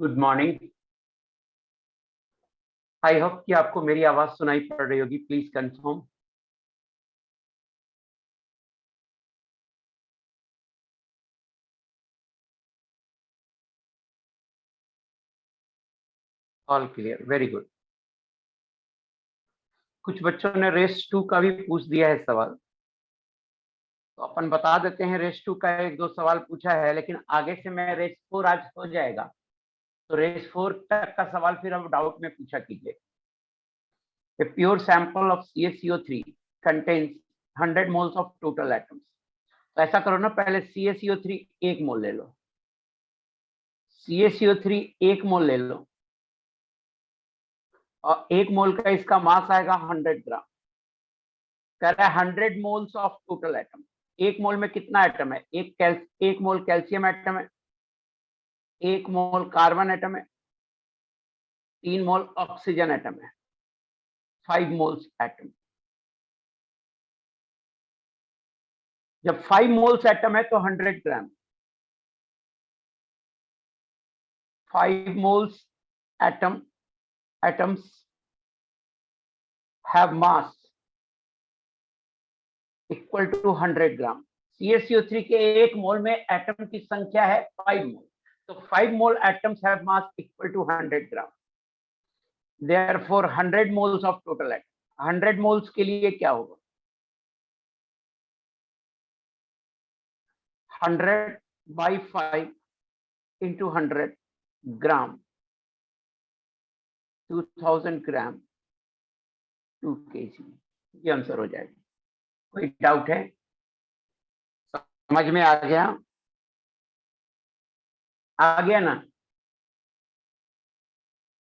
Good morning. I hope कि आपको मेरी आवाज सुनाई पड़ रही होगी। Please confirm. All clear, very good. कुछ बच्चों ने रेस 2 का भी पूछ दिया है सवाल, तो अपन बता देते हैं। रेस 2 का एक दो सवाल पूछा है, लेकिन आगे से मैं रेस 4 आज हो जाएगा, तो रेस 4 तक का सवाल फिर अब डाउट में पूछा कीजिए। A pure sample of CaCO3 contains 100 moles of total atoms। तो ऐसा करो ना, पहले CaCO3 1 मोल ले लो, CaCO3 1 मोल ले लो, और 1 मोल का इसका मास आएगा 100 ग्राम। कह रहा है 100 मोल्स ऑफ टोटल एटम। 1 मोल में कितना एटम है? एक मोल कैल्शियम एटम है, 1 मोल कार्बन एटम है, 3 मोल ऑक्सीजन एटम है, 5 मोल्स एटम। जब 5 मोल्स एटम है तो 100 ग्राम। 5 moles atoms have mass equal to 100 gram. CaCO3 के 1 मोल में एटम की संख्या है 5 मोल, तो 5 मोल atoms have mass equal to 100 gram. Therefore 100 moles of total atom। 100 moles के लिए क्या होगा? 100 by 5 into 100 gram, 2000 gram 2 kg। ये आंसर हो जाएगा। कोई डाउट है? समझ में आ गया? आ गया ना?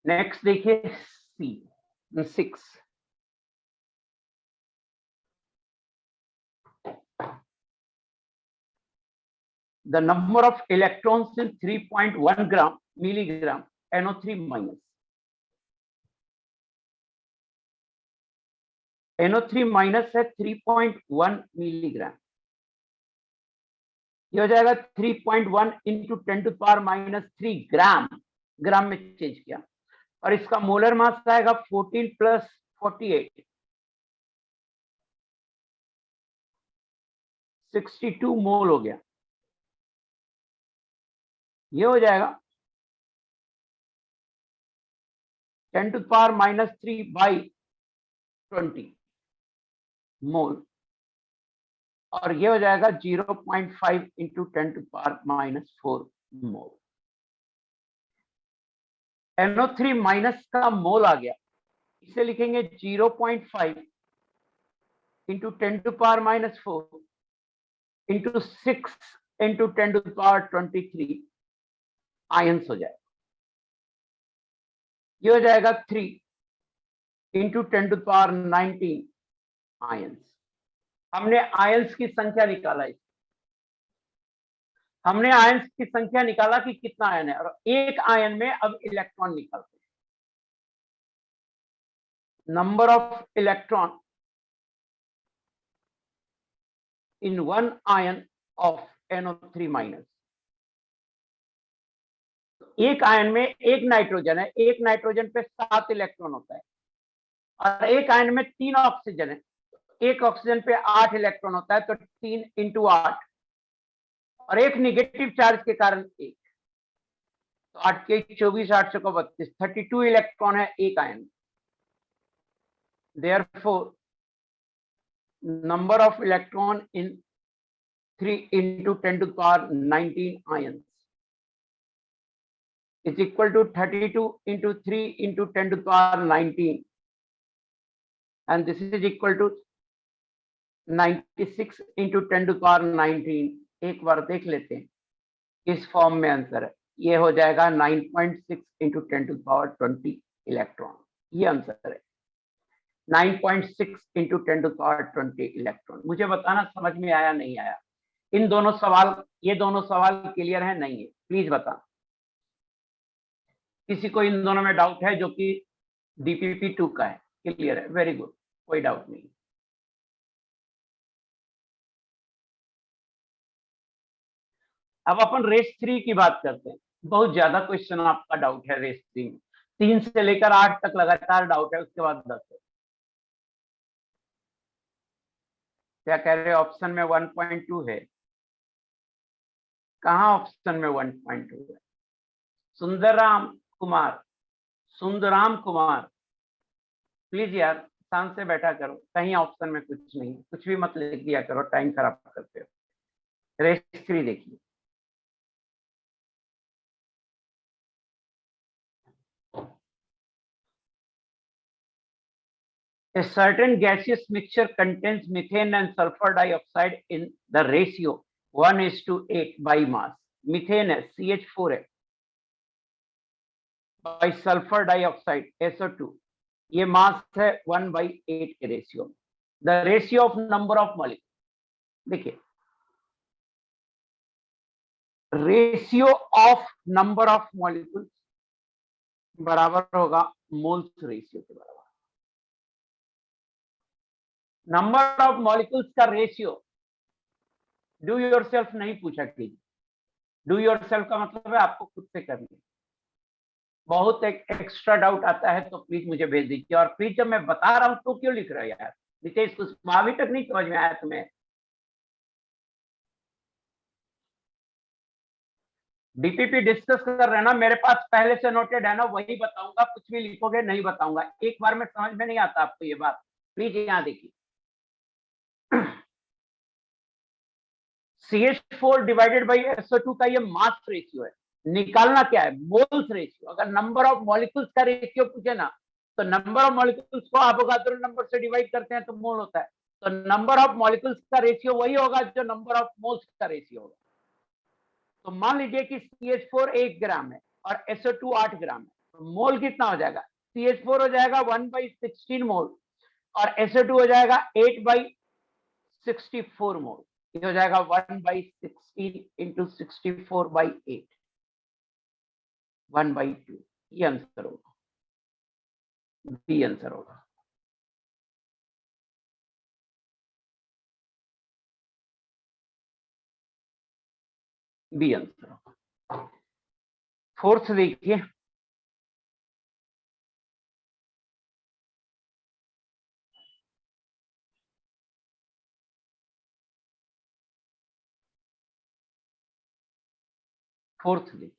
नेक्स्ट देखिए, C6। The number of electrons in 3.1 gram milligram NO3 minus। NO3 minus है 3.1 मिलीग्राम। ये हो जाएगा 3.1 इंटू 10⁻³ ग्राम। ग्राम में चेंज किया, और इसका मोलर मास आएगा 14 + 48, 62 मोल हो गया। ये हो जाएगा 10⁻³ मोल, और ये हो जाएगा 0.5 इंटू 10⁻⁴ मोल। NO3 माइनस का मोल आ गया, इसे लिखेंगे 0.5 इंटू 10⁻⁴ इंटू 6 इंटू 10⁻23 आयंस हो जाएगा। ये हो जाएगा 3 इंटू 10⁻19 आयंस। हमने आयंस की संख्या निकाला है। हमने आयंस की संख्या निकाला कि कितना आयन है, और एक आयन में अब इलेक्ट्रॉन निकालते हैं। Number of electron in one ion of NO3 minus. एक आयन में एक नाइट्रोजन है, एक नाइट्रोजन पे 7 इलेक्ट्रॉन होता है, और एक आयन में 3 ऑक्सीजन है, एक ऑक्सीजन पे 8 इलेक्ट्रॉन होता है, तो 3 इंटू 8, और एक निगेटिव चार्ज के कारण 1, तो 8 के 24, 8 को 32, 32 इलेक्ट्रॉन है एक आयन में। Therefore, number of electron in 3 into 10⁻19 ions is equal to 32 into 3 into 10⁻19, and this is equal to 96 into 10⁻19। एक बार देख लेते हैं, इस फॉर्म में आंसर है। ये हो जाएगा 9.6 into 10⁻20 इलेक्ट्रॉन। ये आंसर है 9.6 into 10⁻20 इलेक्ट्रॉन। मुझे बताना समझ में आया नहीं आया। इन दोनों सवाल, ये दोनों सवाल क्लियर है नहीं है? प्लीज बता। किसी को इन दोनों में डाउट है जो कि DPP 2 का है? क्लियर है, वेरी गुड, कोई डाउट नहीं। अब अपन रेस 3 की बात करते हैं। बहुत ज्यादा क्वेश्चन आपका डाउट है रेस 3 में, 3 से लेकर 8 तक लगातार डाउट है, उसके बाद 10 है। क्या कह रहे हैं? ऑप्शन में 1.2 है। कहाँ ऑप्शन में 1.2 है? सुंदराम कुमार, सुंदराम कुमार, प्लीज यार शांत से बैठा करो, कहीं ऑप्शन में कुछ नहीं, कुछ भी मत लिख दिया करो, टाइम खराब करते हो। रेस 3 देखिए, a certain gaseous mixture contains methane and sulfur dioxide in the ratio 1:8 by mass. Methane है, CH4 है, by sulfur dioxide SO2, ये मास है 1/8 के रेशियो में। The ratio of number of molecule, देखिए ratio of number of molecule बराबर होगा moles ratio के बराबर। नंबर ऑफ मॉलिक्यूल्स का रेशियो डू योरसेल्फ नहीं पूछा कीजिए, डू योरसेल्फ का मतलब है आपको खुद से करनी है। बहुत एक एक्स्ट्रा डाउट आता है तो प्लीज मुझे भेज दीजिए, और प्लीज जब मैं बता रहा हूं तो क्यों लिख रहे हो यार? नितेश कुशवाहा अभी तक नहीं समझ में आया तुम्हें? डीपीपी डिस्कस कर रहे हैं ना, मेरे पास पहले से नोटेड है ना, वही बताऊंगा, कुछ भी लिखोगे नहीं बताऊंगा, एक बार में समझ में नहीं आता आपको ये बात। प्लीज यहाँ देखिए, CH4 डिवाइडेड बाई SO2 का ये मास रेशियो है, निकालना क्या है? Moles ratio. अगर नंबर ऑफ मॉलिक्यूल्स का रेशियो पूछे ना, तो नंबर ऑफ मॉलिक्यूल्स को अवोगाद्रो नंबर से डिवाइड करते हैं तो मोल होता है, तो नंबर ऑफ मॉलिक्यूल्स का रेशियो वही होगा जो नंबर ऑफ मोल्स का रेशियो होगा। तो मान लीजिए कि CH4 1 ग्राम है और SO2 8 ग्राम है, तो मोल कितना हो जाएगा? CH4 हो जाएगा 1/16 मोल और SO2 हो जाएगा 8/64 मोल। ये हो जाएगा 1/16 इंटू 64/8, 1/2। ये आंसर होगा, बी आंसर होगा। बी आंसर होगा। फोर्थ देखिए, फोर्थ देखिए,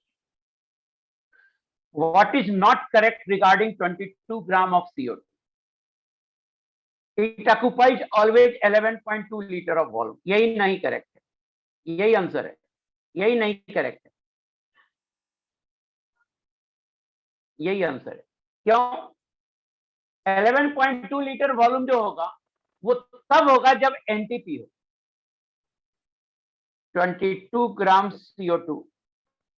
what is not correct regarding 22 gram of CO2? It occupies always 11.2 liter of volume। यही नहीं करेक्ट है, यही आंसर है, यही नहीं करेक्ट है, यही आंसर है। क्यों? 11.2 लीटर वॉल्यूम जो होगा वो तब होगा जब एनटीपी हो। 22 ग्राम CO2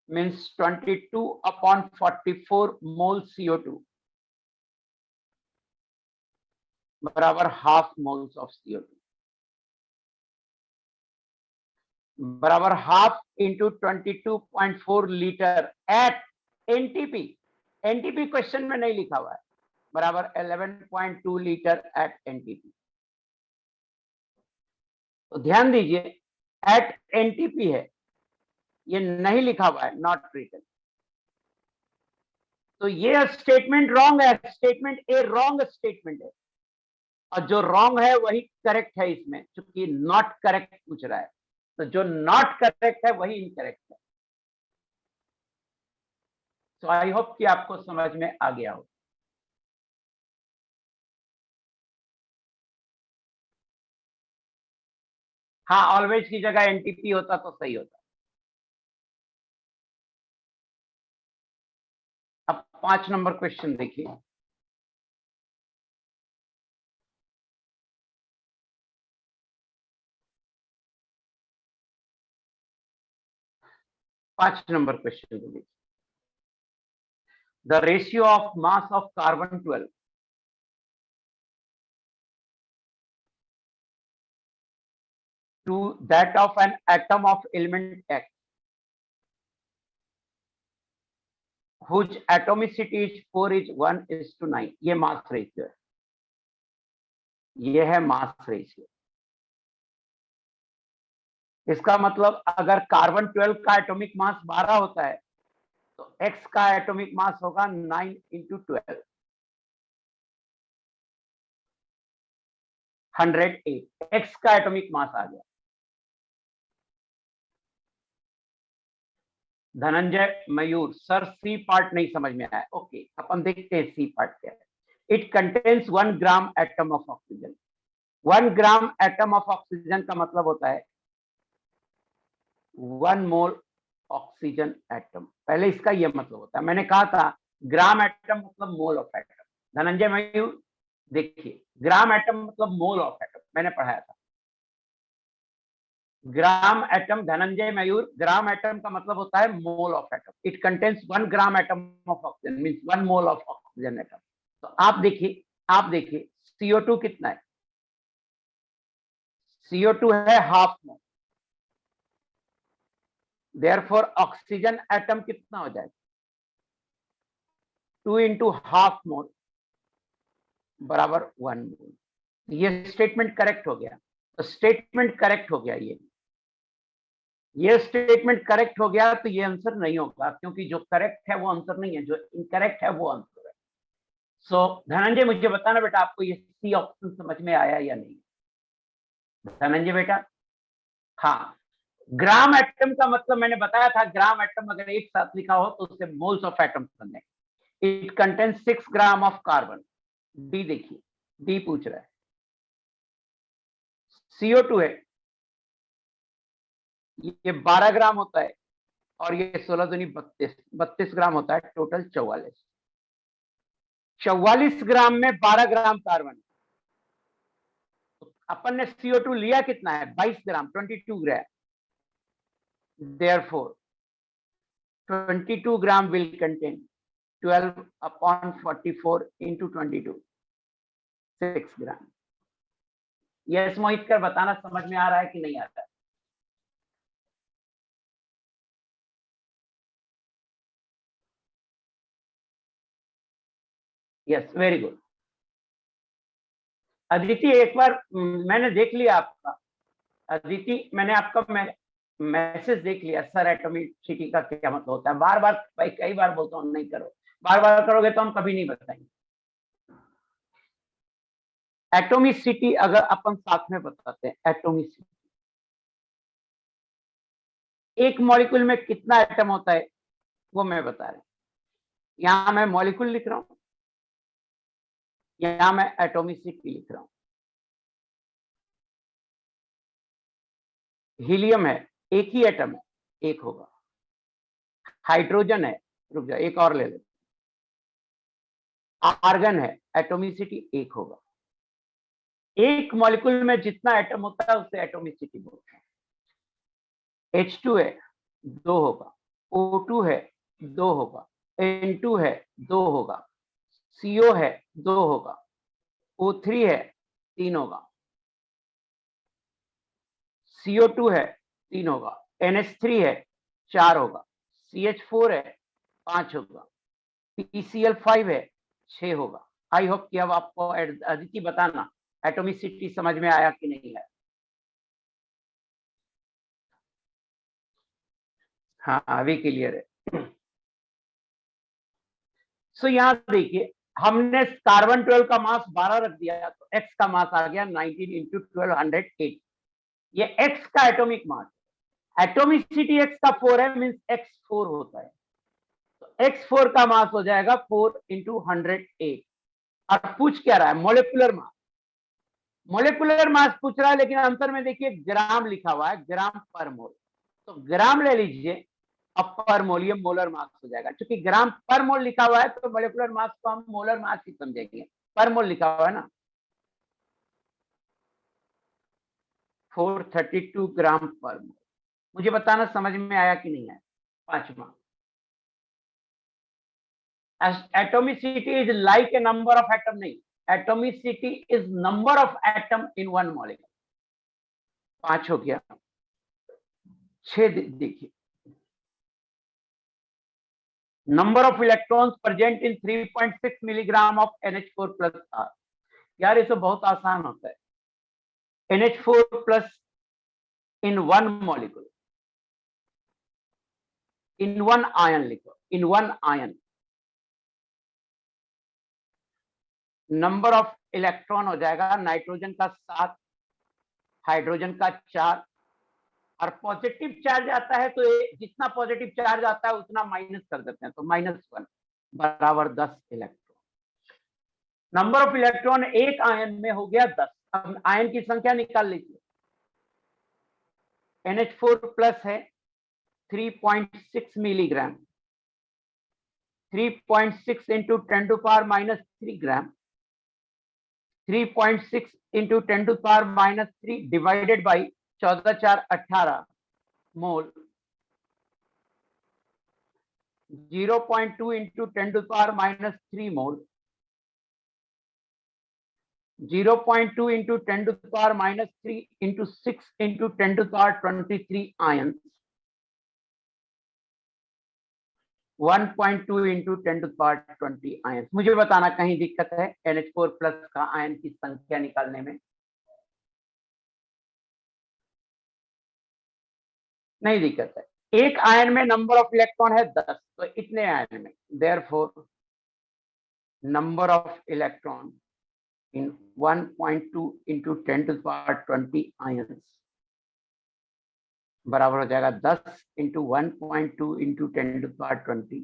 means 22/44 मोल CO2 बराबर हाफ मोल्स ऑफ CO2 बराबर half into 22.4 litre at NTP. NTP question में नहीं लिखा हुआ है, बराबर 11.2 लीटर एट एनटीपी। तो ध्यान दीजिए, एट एनटीपी है, ये नहीं लिखा हुआ है, नॉट रिटन। तो ये स्टेटमेंट रॉन्ग है, स्टेटमेंट ए रॉन्ग स्टेटमेंट है, और जो रॉन्ग है वही करेक्ट है इसमें, क्योंकि नॉट करेक्ट पूछ रहा है, तो जो नॉट करेक्ट है वही इनकरेक्ट है। तो आई होप कि आपको समझ में आ गया हो। हाँ, ऑलवेज की जगह एनटीपी होता तो सही होता। अब 5 नंबर क्वेश्चन देखिए, पांच नंबर क्वेश्चन को देखिए। The ratio of mass of carbon 12 to that of an atom of element X whose atomicity is 4 is 1:9। ये मास रेशियो है, ये है मास रेशियो। इसका मतलब अगर कार्बन 12 का एटॉमिक मास 12 होता है तो x का एटॉमिक मास होगा 9 इंटू 12, 108। x का एटॉमिक मास आ गया। धनंजय मयूर, सर सी पार्ट नहीं समझ में आया। ओके, अपन देखते हैं सी पार्ट क्या है। It contains 1 gram atom of oxygen. 1 gram atom of oxygen का मतलब होता है 1 मोल ऑक्सीजन एटम। पहले इसका यह मतलब होता है। मैंने कहा था ग्राम एटम मतलब मोल ऑफ एटम। धनंजय मयूर देखिए, ग्राम एटम मतलब मोल ऑफ एटम, मैंने पढ़ाया था। ग्राम एटम, धनंजय मयूर, ग्राम एटम का मतलब होता है mole of atom. It contains 1 gram atom of oxygen, means 1 mole of oxygen atom. तो आप देखिए CO2 कितना है? CO2 है half mole. Therefore oxygen atom कितना हो जाएगा? 2 इंटू हाफ मोल बराबर 1 मोल। ये स्टेटमेंट करेक्ट हो गया। तो स्टेटमेंट करेक्ट हो गया। ये स्टेटमेंट करेक्ट हो गया तो ये आंसर नहीं होगा, क्योंकि जो करेक्ट है वो आंसर नहीं है, जो इनकरेक्ट है वो आंसर है। सो धनंजय मुझे बताना बेटा, आपको ये सी ऑप्शन समझ में आया या नहीं? धनंजय बेटा, हाँ, ग्राम एटम का मतलब मैंने बताया था, ग्राम एटम अगर एक साथ लिखा हो तो उससे मोल्स ऑफ एटम बने। It contains 6 gram of carbon. D देखिए, डी पूछ रहा है। CO2 है, ये 12 ग्राम होता है, और ये 16 दूनी 32 ग्राम होता है, टोटल 44 ग्राम में 12 ग्राम कार्बन। अपन ने CO2 लिया कितना है? 22 gram, 22 gram. Therefore 22 gram will contain 12 upon 44 into 22, 6 gram. Yes Mohit कर बताना समझ में आ रहा है कि नहीं आ रहा है? Yes, very good. अदिति एक बार मैंने देख लिया आपका। अदिति, मैंने आपका मैसेज देख लिया। सर एटॉमिसिटी का क्या मतलब होता है? बार बार भाई, कई बार बोलता हूँ नहीं करो, बार बार करोगे तो हम कभी नहीं बताएंगे। एटॉमिसिटी अगर अपन साथ में बताते हैं, एटॉमिसिटी, एक मॉलिक्यूल में कितना एटम होता है वो मैं बता रहा हूं। यहां मैं मॉलिक्यूल लिख रहा हूं, यहां मैं एटॉमिसिटी लिख रहा हूं। हीलियम है, एक ही एटम है, एक होगा। हाइड्रोजन है, रुक जाओ एक और ले लो। आर्गन है, एटॉमिसिटी एक होगा। एक मॉलिक्यूल में जितना एटम होता है उसे एटॉमिसिटी बोलते हैं। H2 है, 2 होगा। O2 है, 2 होगा। N2 है, 2 होगा। CO है, 2 होगा। O3 है, 3 होगा। CO2 है, 3 होगा। NH3 है, 4 होगा। CH4 है, 5 होगा। PCl5 है, 6 होगा। आई होप कि अब आपको अदिति बताना एटॉमिसिटी समझ में आया कि नहीं आया? हाँ, अभी क्लियर है। सो यहाँ देखिए, हमने कार्बन 12 का मास 12 रख दिया, तो एक्स का मास आ गया 19 इंटू 12, 108। ये एक्स का एटॉमिक मास। एटॉमिसिटी एक्स का 4 है, मींस एक्स 4 होता है। तो एक्स 4 का मास हो जाएगा 4 इंटू 108। और पूछ क्या रहा है? Molecular mass. मोलिकुलर मास पूछ रहा है, लेकिन आंसर में देखिए ग्राम लिखा हुआ है, ग्राम पर मोल। तो ग्राम ले लीजिए, अब पर मोल ये मोलर मास हो जाएगा। क्योंकि ग्राम पर मोल लिखा हुआ है तो मोलिकुलर मास को हम मोलर मास ही समझेंगे। पर मोल लिखा हुआ है ना। 432 ग्राम पर मोल। मुझे बताना समझ में आया कि नहीं आया? पांचवा, atomicity is like a number of atom. नहीं, atomicity is number of atom in one molecule. 5 हो गया। 6 देखिए, number of electrons present in 3.6 milligram of NH4 plus are. यार ये तो बहुत आसान होता है। NH4 plus in one molecule, in one ion लिखो, in one ion, number of electron हो जाएगा नाइट्रोजन का 7, हाइड्रोजन का 4, और पॉजिटिव चार्ज आता है तो जितना पॉजिटिव चार्ज आता है उतना माइनस कर देते हैं, तो -1 बराबर 10 इलेक्ट्रॉन। नंबर ऑफ इलेक्ट्रॉन एक आयन में हो गया 10। अब आयन की संख्या निकाल लीजिए। NH4 प्लस है 3.6 milligram, 3.6 into 10⁻³ gram, 3.6 into 10⁻³ divided by 14×4 = 18 mole, 0.2 into 10⁻³ mole, 0.2 into 10⁻³ into 6 into 10⁻23 ion, 1.2 into 10⁻20 ion. मुझे बताना कहीं दिक्कत है NH4 प्लस का आयन की संख्या निकालने में? नहीं दिक्कत है। एक आयन में नंबर ऑफ इलेक्ट्रॉन है 10, तो इतने आयन में therefore number of electron in 1.2 into 10⁻20 ions बराबर हो जाएगा 10 इंटू 1.2 इंटू 10⁻20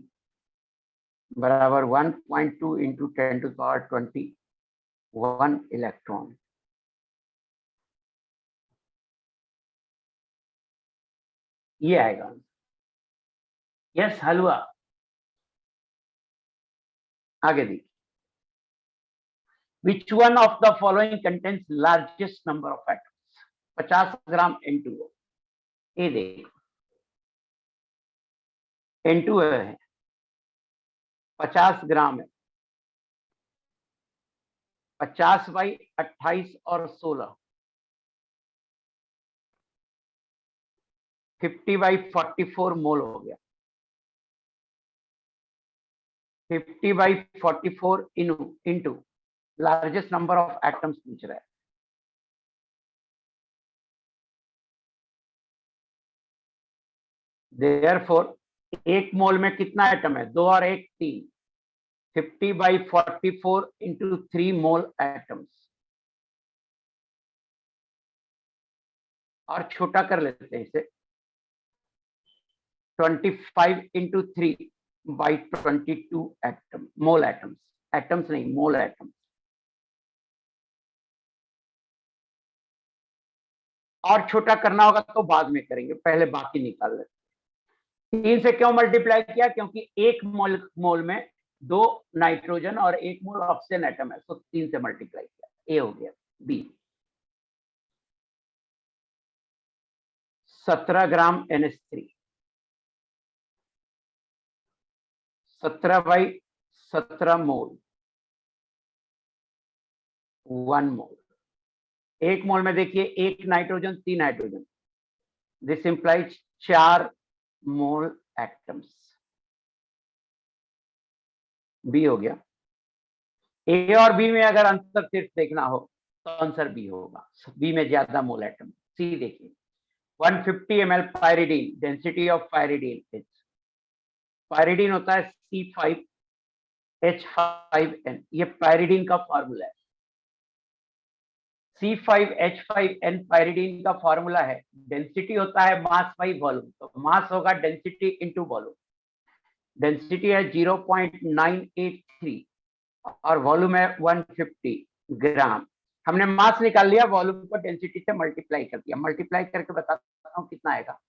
बराबर 1.2 इंटू 10⁻20 1 इलेक्ट्रॉन। ये आएगा। यस हलवा। आगे देखिए, Which one of the following contains largest number of atoms? 50 gram N2O। ये देखो N2O है, 50 ग्राम है, 50/28 और 16, 50/44 मोल हो गया। 50/44 into largest number of atoms पूछ रहा है। देयरफॉर एक मोल में कितना एटम है? 2 और 1 3, 50/44 इंटू 3 मोल एटम्स। और छोटा कर लेते हैं इसे, 25 इंटू 3/22 एटम, मोल एटम्स, एटम्स नहीं मोल एटम्स। और छोटा करना होगा तो बाद में करेंगे, पहले बाकी निकाल लेते। 3 से क्यों मल्टीप्लाई किया? क्योंकि एक मोल में 2 नाइट्रोजन और 1 मोल ऑक्सीजन एटम है, तो 3 से मल्टीप्लाई किया। ए हो गया। B 17 gram NH3, 17/17 mole, 1 mole. एक मोल में देखिए 1 nitrogen 3 hydrogen, this implies 4 mole atoms. B हो गया। ए और बी में अगर अंतर सिर्फ देखना हो तो आंसर बी होगा, बी में ज्यादा मोल एटम। सी देखिए 150 ml pyridine, density of pyridine, pyridine होता है C5H5N, ये पायरिडीन का फॉर्मूला है। C5H5N पायरिडीन का फॉर्मूला है। डेंसिटी होता है मास बाई वॉल्यूम, तो मास होगा डेंसिटी इंटू वॉल्यूम। डेंसिटी है 0.983 और वॉल्यूम है 150 ग्राम। हमने मास निकाल लिया, वॉल्यूम को डेंसिटी से मल्टीप्लाई कर दिया। मल्टीप्लाई करके बताता हूं कितना आएगा।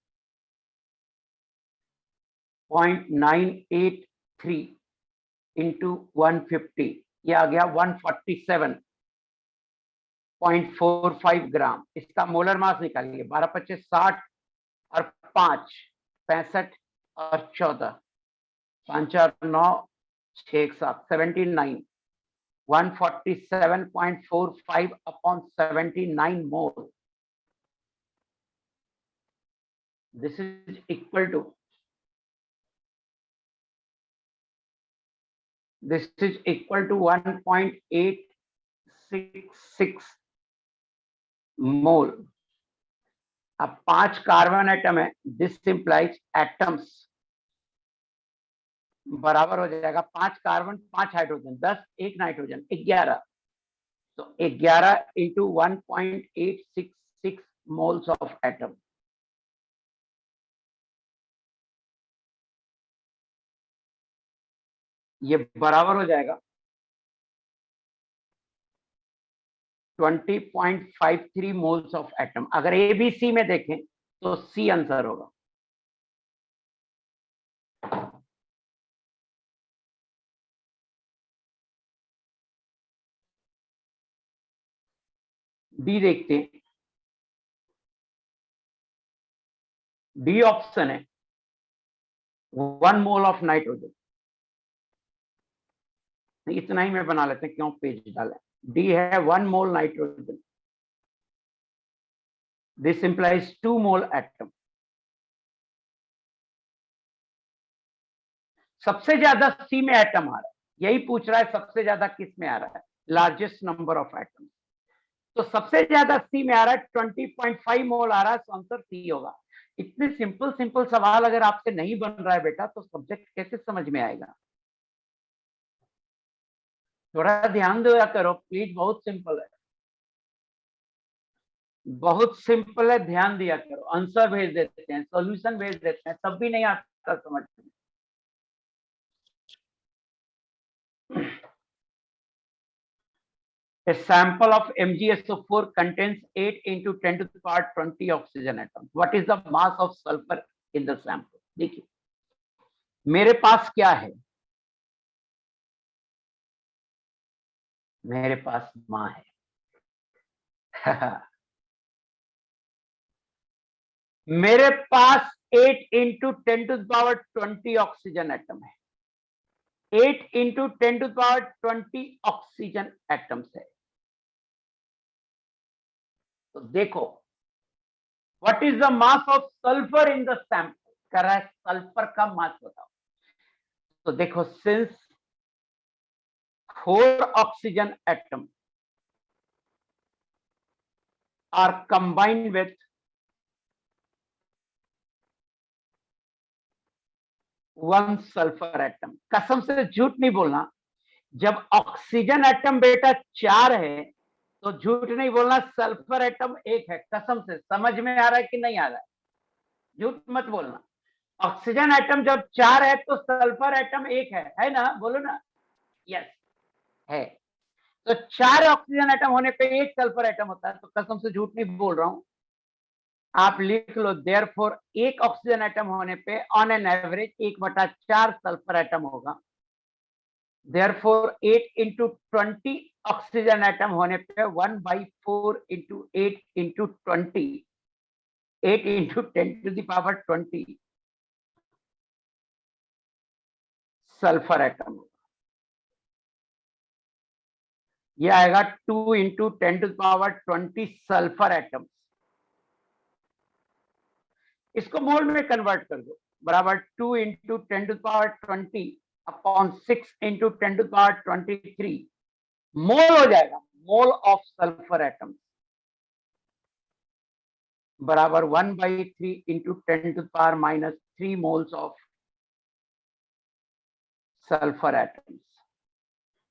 0.983 इंटू 150, ये आ गया 147.45 ग्राम। इसका मोलर मास निकालिए। 12×25 60 और 5 65 और 14 5 और 9 6 7 79, 147.45 upon 79 mole. This is equal to 1.866 मोल। अब 5 कार्बन एटम है, दिस इंप्लाइज एटम्स बराबर हो जाएगा 5 कार्बन 5 हाइड्रोजन 10 1 नाइट्रोजन 11। तो 11 इंटू 1.866 मोल्स ऑफ एटम। ये बराबर हो जाएगा 20.53 मोल्स ऑफ एटम। अगर एबीसी में देखें तो सी आंसर होगा। डी देखते हैं। डी ऑप्शन है 1 मोल ऑफ नाइट्रोजन। इतना ही मैं बना लेते हैं, क्यों पेज डाला। डी है 1 mole nitrogen. This implies 2 mole atom. सबसे ज्यादा सी में एटम आ रहा है, यही पूछ रहा है सबसे ज्यादा किस में आ रहा है, लार्जेस्ट नंबर ऑफ एटम। तो सबसे ज्यादा सी में आ रहा है 20.5 मोल आ रहा है, तो आंसर सी होगा। इतने सिंपल सिंपल सवाल अगर आपसे नहीं बन रहा है बेटा, तो सब्जेक्ट कैसे समझ में आएगा। थोड़ा ध्यान दिया करो प्लीज, बहुत सिंपल है, बहुत सिंपल है, ध्यान दिया करो। आंसर भेज देते हैं, सॉल्यूशन भेज देते हैं, तब भी नहीं आता समझ में। A sample of MgSO4 contains 8 into 10 to the power 20 oxygen atoms. What is the mass of sulfur in the sample? देखिए मेरे पास क्या है, मेरे पास माँ है। मेरे पास 8 into 10 to power 20 oxygen atom है। 8 into 10 to power 20 oxygen atoms है। तो देखो what is the mass of sulphur in the sample, कर रहा है सल्फर का मास बताओ। तो देखो since 4 oxygen atom are combined with 1 sulphur atom, कसम से झूठ नहीं बोलना, जब ऑक्सीजन एटम बेटा 4 है तो झूठ नहीं बोलना, सल्फर एटम 1 है। कसम से समझ में आ रहा है कि नहीं आ रहा है, झूठ मत बोलना। ऑक्सीजन एटम जब 4 है तो सल्फर एटम 1 है ना, बोलो ना। यस है। तो 4 ऑक्सीजन एटम होने पे 1 सल्फर एटम होता है, तो कसम से झूठ नहीं बोल रहा हूं। आप लिख लो देयरफॉर 1 ऑक्सीजन एटम होने पे on an average 1/4 sulphur atom होगा। देयरफॉर 8 इंटू 20 ऑक्सीजन एटम होने पे 1/4 into 8 into 20, 8 into 10 to the power 20 sulphur atom होगा। यह आएगा 2 into 10 to the power 20 sulphur atom. इसको मोल में कन्वर्ट कर दो, बराबर 2 into 10 to the power 20 upon 6 into 10 to the power 23 mole हो जाएगा, मोल ऑफ सल्फर एटम बराबर 1/3 into 10 to the power -3 moles of sulphur atoms.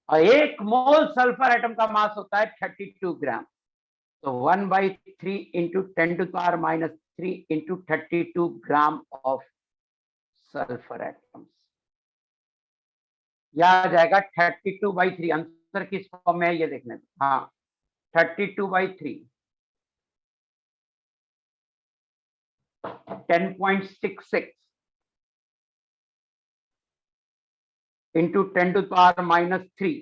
और 1 मोल सल्फर एटम का मास होता है 32 ग्राम। तो 1/3 into 10 to the power -3 into 32 gram of sulphur atoms. यह आ जाएगा 32/3। आंसर किस फॉर्म में है ये देखने दो। हाँ 32/3 10.66 into 10 to the power -3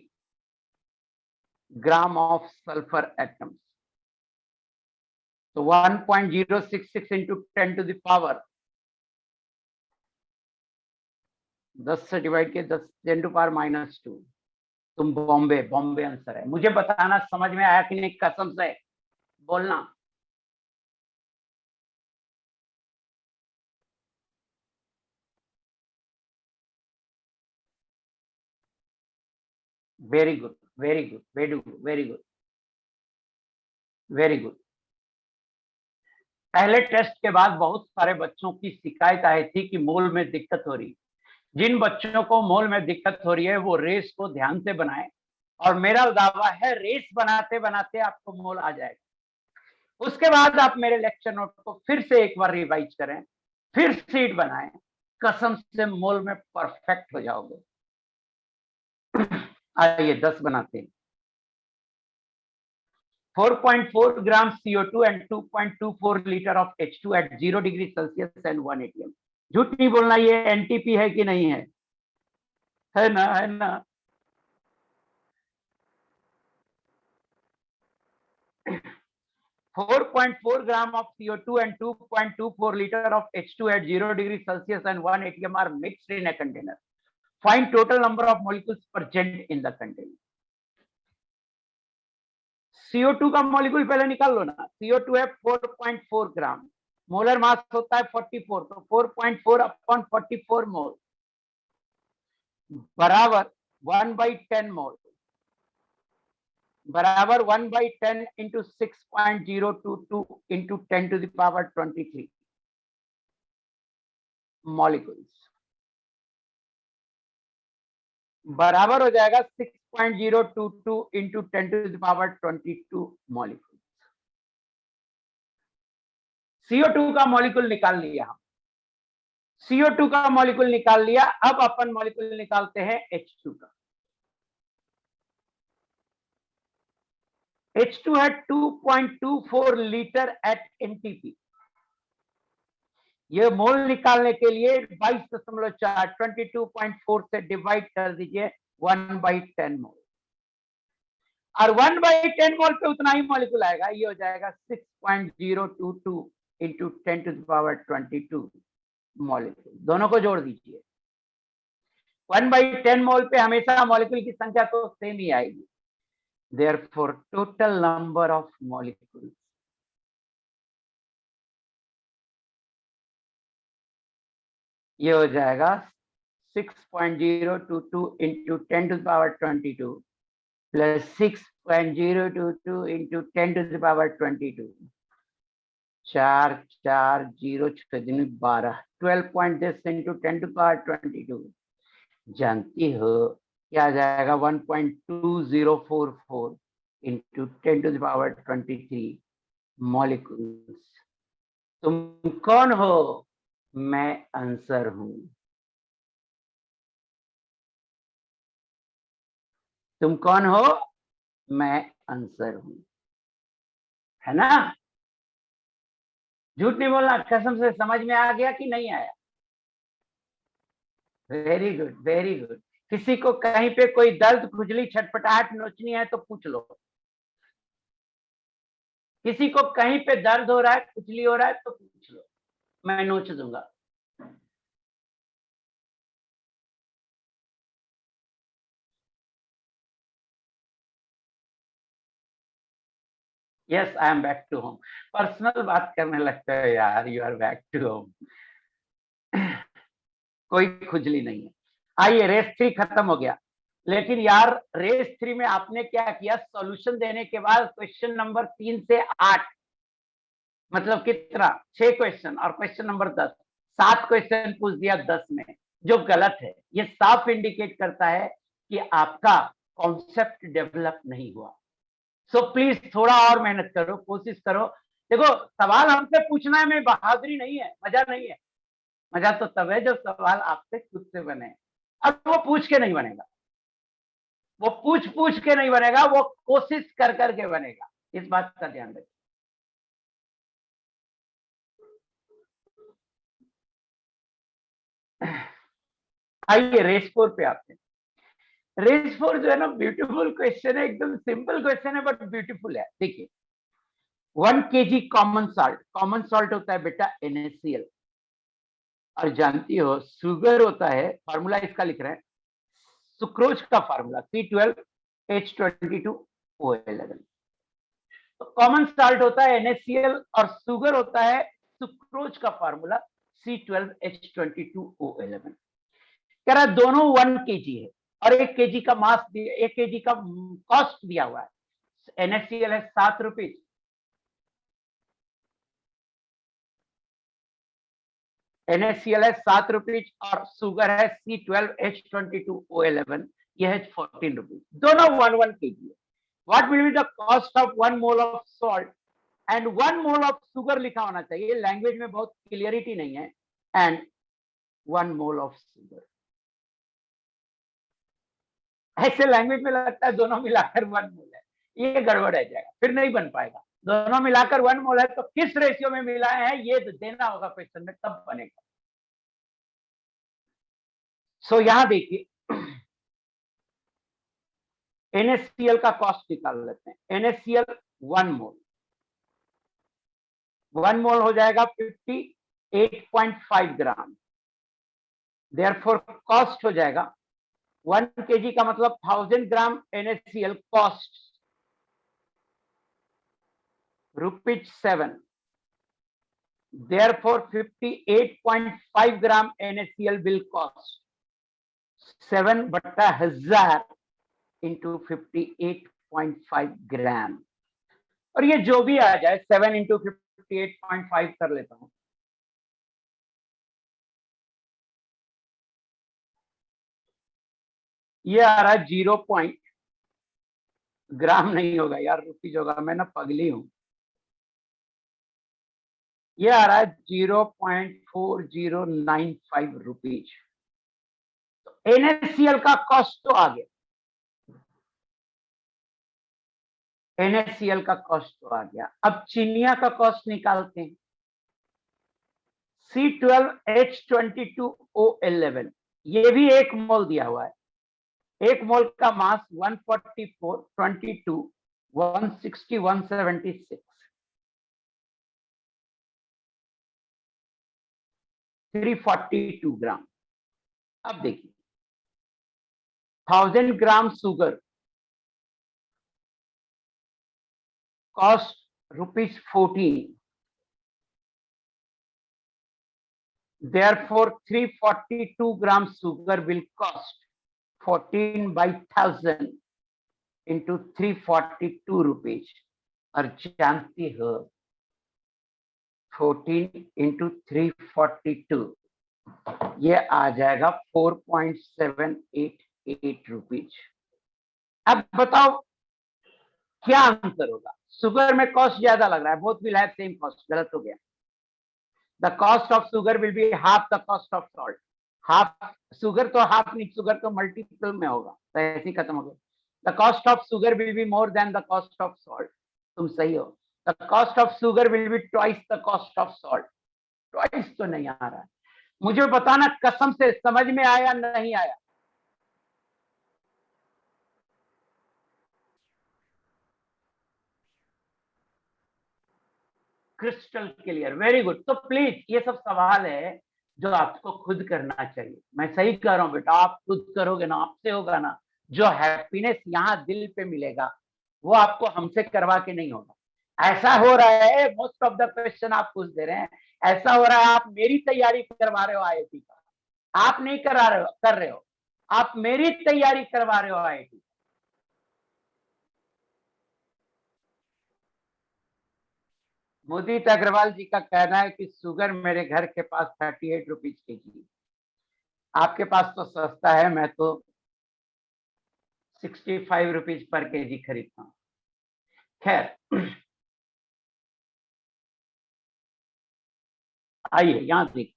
gram of sulfur atoms. So 1.066 into 10 to the power 10 से डिवाइड के 10 10 टू पावर -2। तुम बॉम्बे, बॉम्बे आंसर है। मुझे बताना समझ में आया कि नहीं, कसम से बोलना। Very good, very good, very good, very good, very good. पहले टेस्ट के बाद बहुत सारे बच्चों की शिकायत आई थी कि मोल में दिक्कत हो रही। जिन बच्चों को मोल में दिक्कत हो रही है वो रेस को ध्यान से बनाएं, और मेरा दावा है रेस बनाते बनाते आपको मोल आ जाएगा। उसके बाद आप मेरे लेक्चर नोट को फिर से एक बार रिवाइज करें, फिर सीट बनाएं, कसम से मोल में परफेक्ट हो जाओगे। आइए 10 बनाते हैं। 4.4 ग्राम CO2 and 2.24 litre of H2 at 0 degree Celsius and 1 atm। झूठ नहीं बोलना, ये एनटीपी है कि नहीं है? है ना, है ना? 4.4 gram of CO2 and 2.24 liter of H2 at 0 degree Celsius and 1 atm are mixed in a container. Find total number of molecules present in the container. CO2 का मॉलिक्यूल पहले निकाल लो ना। CO2 है 4.4 ग्राम, मोलर मास होता है 44, तो 4.4 upon 44 मोल बराबर 1/10 मोल बराबर 1/10 into 6.022 into 10 to the power 23 molecules बराबर हो जाएगा 6.022 into 10 to the power 22 molecules. CO2 का मॉलिक्यूल निकाल लिया हम, CO2 का मॉलिक्यूल निकाल लिया। अब अपन मॉलिक्यूल निकालते हैं H2 का। H2 है 2.24 लीटर एट एनटीपी। ये मोल निकालने के लिए 22.4 22.4 से डिवाइड कर दीजिए 1/10 मोल, और 1/10 मोल पे उतना ही मॉलिक्यूल आएगा। ये हो जाएगा 6.022 into 10 to the power 22 molecule. दोनों को जोड़ दीजिए। 1/10 मोल पे हमेशा मॉलिक्यूल की संख्या तो सेम ही आएगी। Therefore, total number of molecules ये हो जाएगा 6.022 into 10 to the power 22 plus 6.022 into 10 to the power 22। 4 4 0 6 12 12.10 into 10 to the power 22। जानती हो क्या आ जाएगा? 1.2044 into 10 to the power 23 molecules. तुम कौन हो? मैं आंसर हूं। तुम कौन हो? मैं आंसर हूं, है ना? झूठ नहीं बोलना, कसम से। समझ में आ गया कि नहीं आया? Very good, very good. किसी को कहीं पे कोई दर्द, खुजली, छटपटाहट, नोचनी है तो पूछ लो। किसी को कहीं पे दर्द हो रहा है, खुजली हो रहा है तो पूछ लो, मैं नोच दूंगा। Yes, I am back to home. Personal बात करने लगता है यार। You are back to home. कोई खुजली नहीं है। आइए, रेस 3 खत्म हो गया। लेकिन यार रेस 3 में आपने क्या किया? सॉल्यूशन देने के बाद क्वेश्चन नंबर 3 से 8, मतलब कितना? 6 क्वेश्चन, और क्वेश्चन नंबर 10, 7 क्वेश्चन पूछ दिया 10 में, जो गलत है। ये साफ इंडिकेट करता है कि आपका कॉन्सेप्ट डेवलप नहीं हुआ। सो प्लीज थोड़ा और मेहनत करो, कोशिश करो। देखो, सवाल हमसे पूछना है में बहादुरी नहीं है, मजा नहीं है। मजा तो तब है जब सवाल आपसे खुद से बने। अब वो पूछ के नहीं बनेगा, वो पूछ पूछ के नहीं बनेगा, वो कोशिश कर करके बनेगा। इस बात का ध्यान रखिए। आइए रेस 4 पे आते हैं। रेस 4 जो है ना, ब्यूटीफुल क्वेश्चन है, एकदम सिंपल क्वेश्चन है बट ब्यूटीफुल है। देखिए, 1 kg कॉमन सॉल्ट होता है बेटा NaCl, और जानती हो शुगर होता है, फार्मूला इसका लिख रहे हैं, सुक्रोज का फार्मूला C12H22O11। तो कॉमन सॉल्ट होता है NaCl, और शुगर होता है सुक्रोज का फार्मूला C12H22O11। कह रहा है दोनों 1 kg है, और 1 kg का मास, 1 kg का कॉस्ट दिया हुआ है। NaCl है 7 रुपीज, NaCl है 7 रुपीज और शुगर है C12H22O11, यह है 14 रुपीज, दोनों 1 kg है। What will be the cost of 1 mole of salt and 1 mole of sugar लिखा होना चाहिए, लैंग्वेज में बहुत क्लियरिटी नहीं है, and 1 mole of sugar। ऐसे लैंग्वेज में लगता है दोनों मिलाकर 1 मोल है, ये गड़बड़ है जाएगा, फिर नहीं बन पाएगा। दोनों मिलाकर 1 मोल है तो किस रेशियो में मिलाए हैं ये देना होगा क्वेश्चन में, तब बनेगा। सो यहां देखिए NaCl का कॉस्ट निकाल लेते हैं। NaCl 1 मोल, 1 मोल हो जाएगा 58.5 ग्राम, देयरफॉर कॉस्ट हो जाएगा 1 kg का मतलब 1000 ग्राम NaCl cost ₹7, therefore 58.5 gram NaCl will cost 7/1000 into 58.5 ग्राम, और ये जो भी आ जाए 7 into 58.5 कर लेता हूं, ये आ रहा है 0. ग्राम नहीं होगा यार, रुपीज होगा, मैं ना पगली हूं। ये आ रहा है 0.4095 रुपीज। तो NaCl का कॉस्ट तो आ गया, NaCl का कॉस्ट तो आ गया। अब चिनिया का कॉस्ट निकालते हैं। C12H22O11, ये भी 1 मोल दिया हुआ है, 1 मोल का मास 144, 22, 160, 176, 342 ग्राम। अब देखिए 1000 gram sugar cost ₹14, therefore 342 gram sugar will cost 14/1000 into 342 rupees, और जानती हो 14 into 342 ये आ जाएगा 4.788 रुपीज। अब बताओ क्या आंसर होगा? शुगर में कॉस्ट ज्यादा लग रहा है, both will have same cost, गलत हो गया। The cost of sugar will be half the cost of salt. Half sugar तो half नहीं, sugar तो multiple में होगा, तो ऐसे ही खत्म हो गया। The cost of sugar will be more than the cost of salt. तुम सही हो। The cost of sugar will be twice the cost of salt. Twice तो नहीं आ रहा है, मुझे बताना कसम से समझ में आया नहीं आया। Crystal clear, very good. तो प्लीज ये सब सवाल है जो आपको खुद करना चाहिए। मैं सही कह रहा हूं बेटा, आप खुद करोगे ना, आपसे होगा ना। जो हैप्पीनेस यहाँ दिल पे मिलेगा वो आपको हमसे करवा के नहीं होगा। ऐसा हो रहा है, मोस्ट ऑफ द क्वेश्चन आप पूछ दे रहे हैं, ऐसा हो रहा है आप मेरी तैयारी करवा रहे हो IIT का, आप नहीं करा रहे हो, कर रहे हो, आप मेरी तैयारी करवा रहे हो IIT। मुदित अग्रवाल जी का कहना है कि शुगर मेरे घर के पास 38 रुपीज kg, आपके पास तो सस्ता है, मैं तो 65 रुपीज पर kg खरीदता हूँ। खैर आइए यहां देखिए,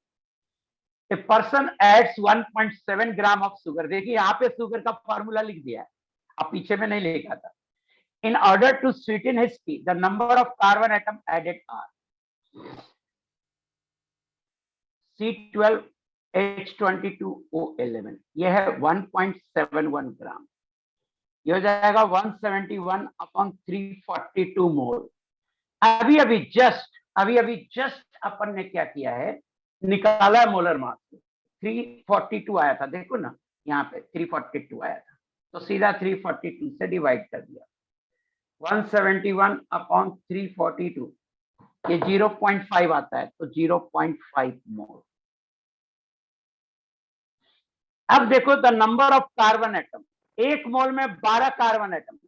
a person adds 1.7 gram of sugar, देखिए यहाँ पे शुगर का फॉर्मूला लिख दिया है, अब पीछे में नहीं लिखा था। In order to sweeten his tea, the number of carbon atom added are C12H22O11, यह है 1.71 ग्राम, यह हो जाएगा 171/342 मोल। अभी अभी जस्ट अपन ने क्या किया है, निकाला मोलर मास, 342 आया था, देखो ना यहाँ पे 342 आया था, तो सीधा 342 से डिवाइड कर दिया। 171/342 ये 0.5 आता है, तो 0.5 मोल। अब देखो the number of carbon atom, 1 मोल में 12 कार्बन एटम,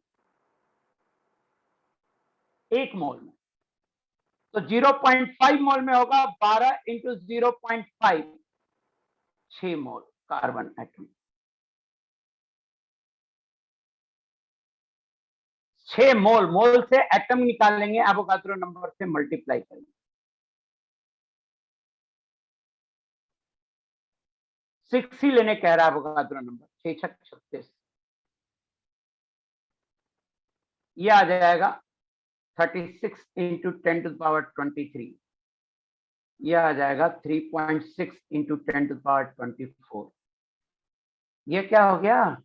1 मोल में तो 0.5 मोल में होगा 12 इंटू 0.5, 6 मोल कार्बन एटम। 6 मोल, मोल से एटम निकालेंगे, एवोगाड्रो नंबर से मल्टीप्लाई करेंगे। 6 ही लेने कह रहा है एवोगाड्रो नंबर, 6 छक 36। ये आ जाएगा 36 इंटू 10⁻23। ये आ जाएगा 3.6 इंटू 10⁻24। ये क्या हो गया?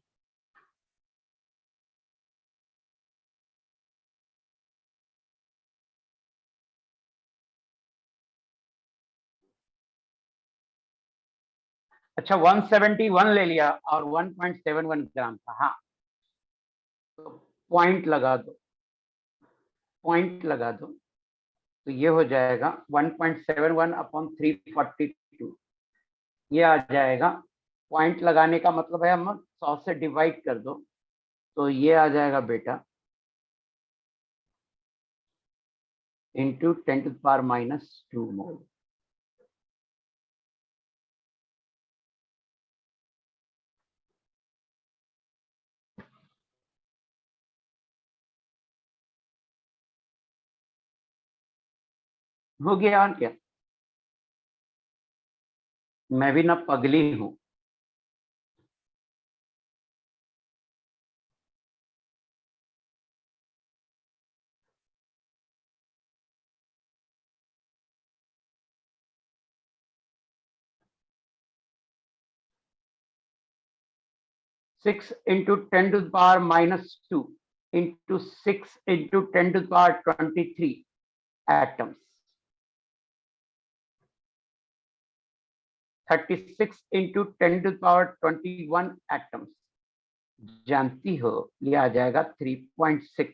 अच्छा 171 ले लिया और 1.71 ग्राम था। हाँ तो पॉइंट लगा दो, पॉइंट लगा दो, तो ये हो जाएगा 1.71 अपॉन 342। ये आ जाएगा, पॉइंट लगाने का मतलब है हम 100 से डिवाइड कर दो, तो ये आ जाएगा बेटा इंटू 10⁻⁻2 मोल। हो गया और क्या? मैं भी ना पगली हूं। Six into 10⁻⁻2 into 6 into 10⁻23 atoms. 36 into 10⁻21 atoms. जानती हो ये आ जाएगा 3.6।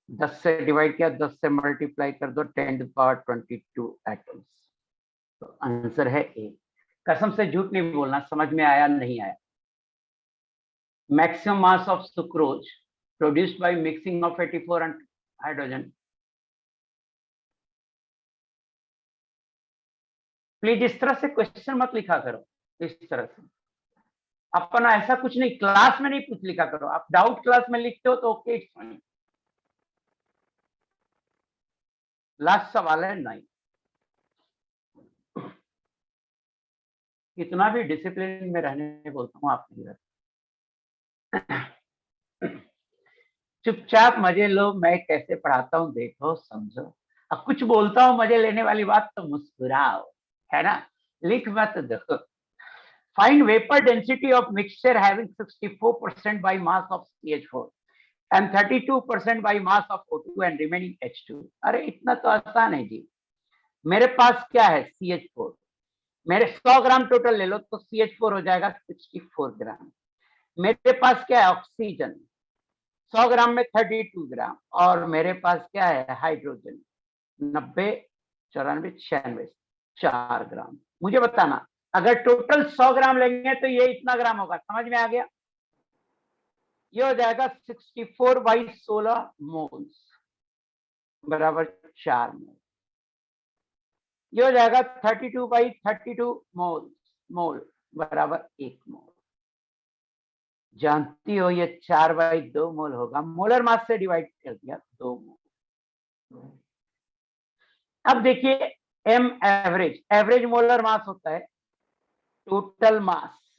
10 से डिवाइड किया, 10 से मल्टीप्लाई कर दो, 10⁻22 एटम्स। तो आंसर है ए। कसम से झूठ नहीं बोलना, समझ में आया नहीं आया? Maximum mass of sucrose produced by mixing of 84 hydrogen. Please इस तरह से क्वेश्चन मत लिखा करो, इस तरह से अपना ऐसा कुछ नहीं, क्लास में नहीं कुछ लिखा करो। आप डाउट क्लास में लिखते हो तो ओके, इट्स फाइन। लास्ट सवाल है 9। कितना भी डिसिप्लिन में रहने बोलता हूँ आप नहीं रहते। चुपचाप मजे लो, मैं कैसे पढ़ाता हूँ देखो समझो। अब कुछ बोलता हूँ मजे लेने वाली बात तो मुस्कुराओ, है ना? लिख मत दो। Find vapor density of mixture having 64% by mass of CH4 and 32% by mass of O2 and remaining H2। अरे इतना तो आसान है जी। मेरे पास क्या है? CH4। मेरे 100 ग्राम टोटल ले लो तो CH4 हो जाएगा 64 ग्राम। मेरे पास क्या है? ऑक्सीजन। 100 ग्राम में 32 ग्राम। और मेरे पास क्या है? हाइड्रोजन। 90, 94, 96, 4 ग्राम। मुझे बताना, अगर टोटल 100 ग्राम लेंगे तो ये इतना ग्राम होगा। समझ में आ गया? ये हो जाएगा 64/16 मोल्स बराबर 4 मोल। ये हो जाएगा 32/32 मोल बराबर 1 मोल। जानती हो ये 4/2 मोल होगा। मोलर मास से डिवाइड कर दिया, 2 मोल। अब देखिए M average, average molar mass होता है total mass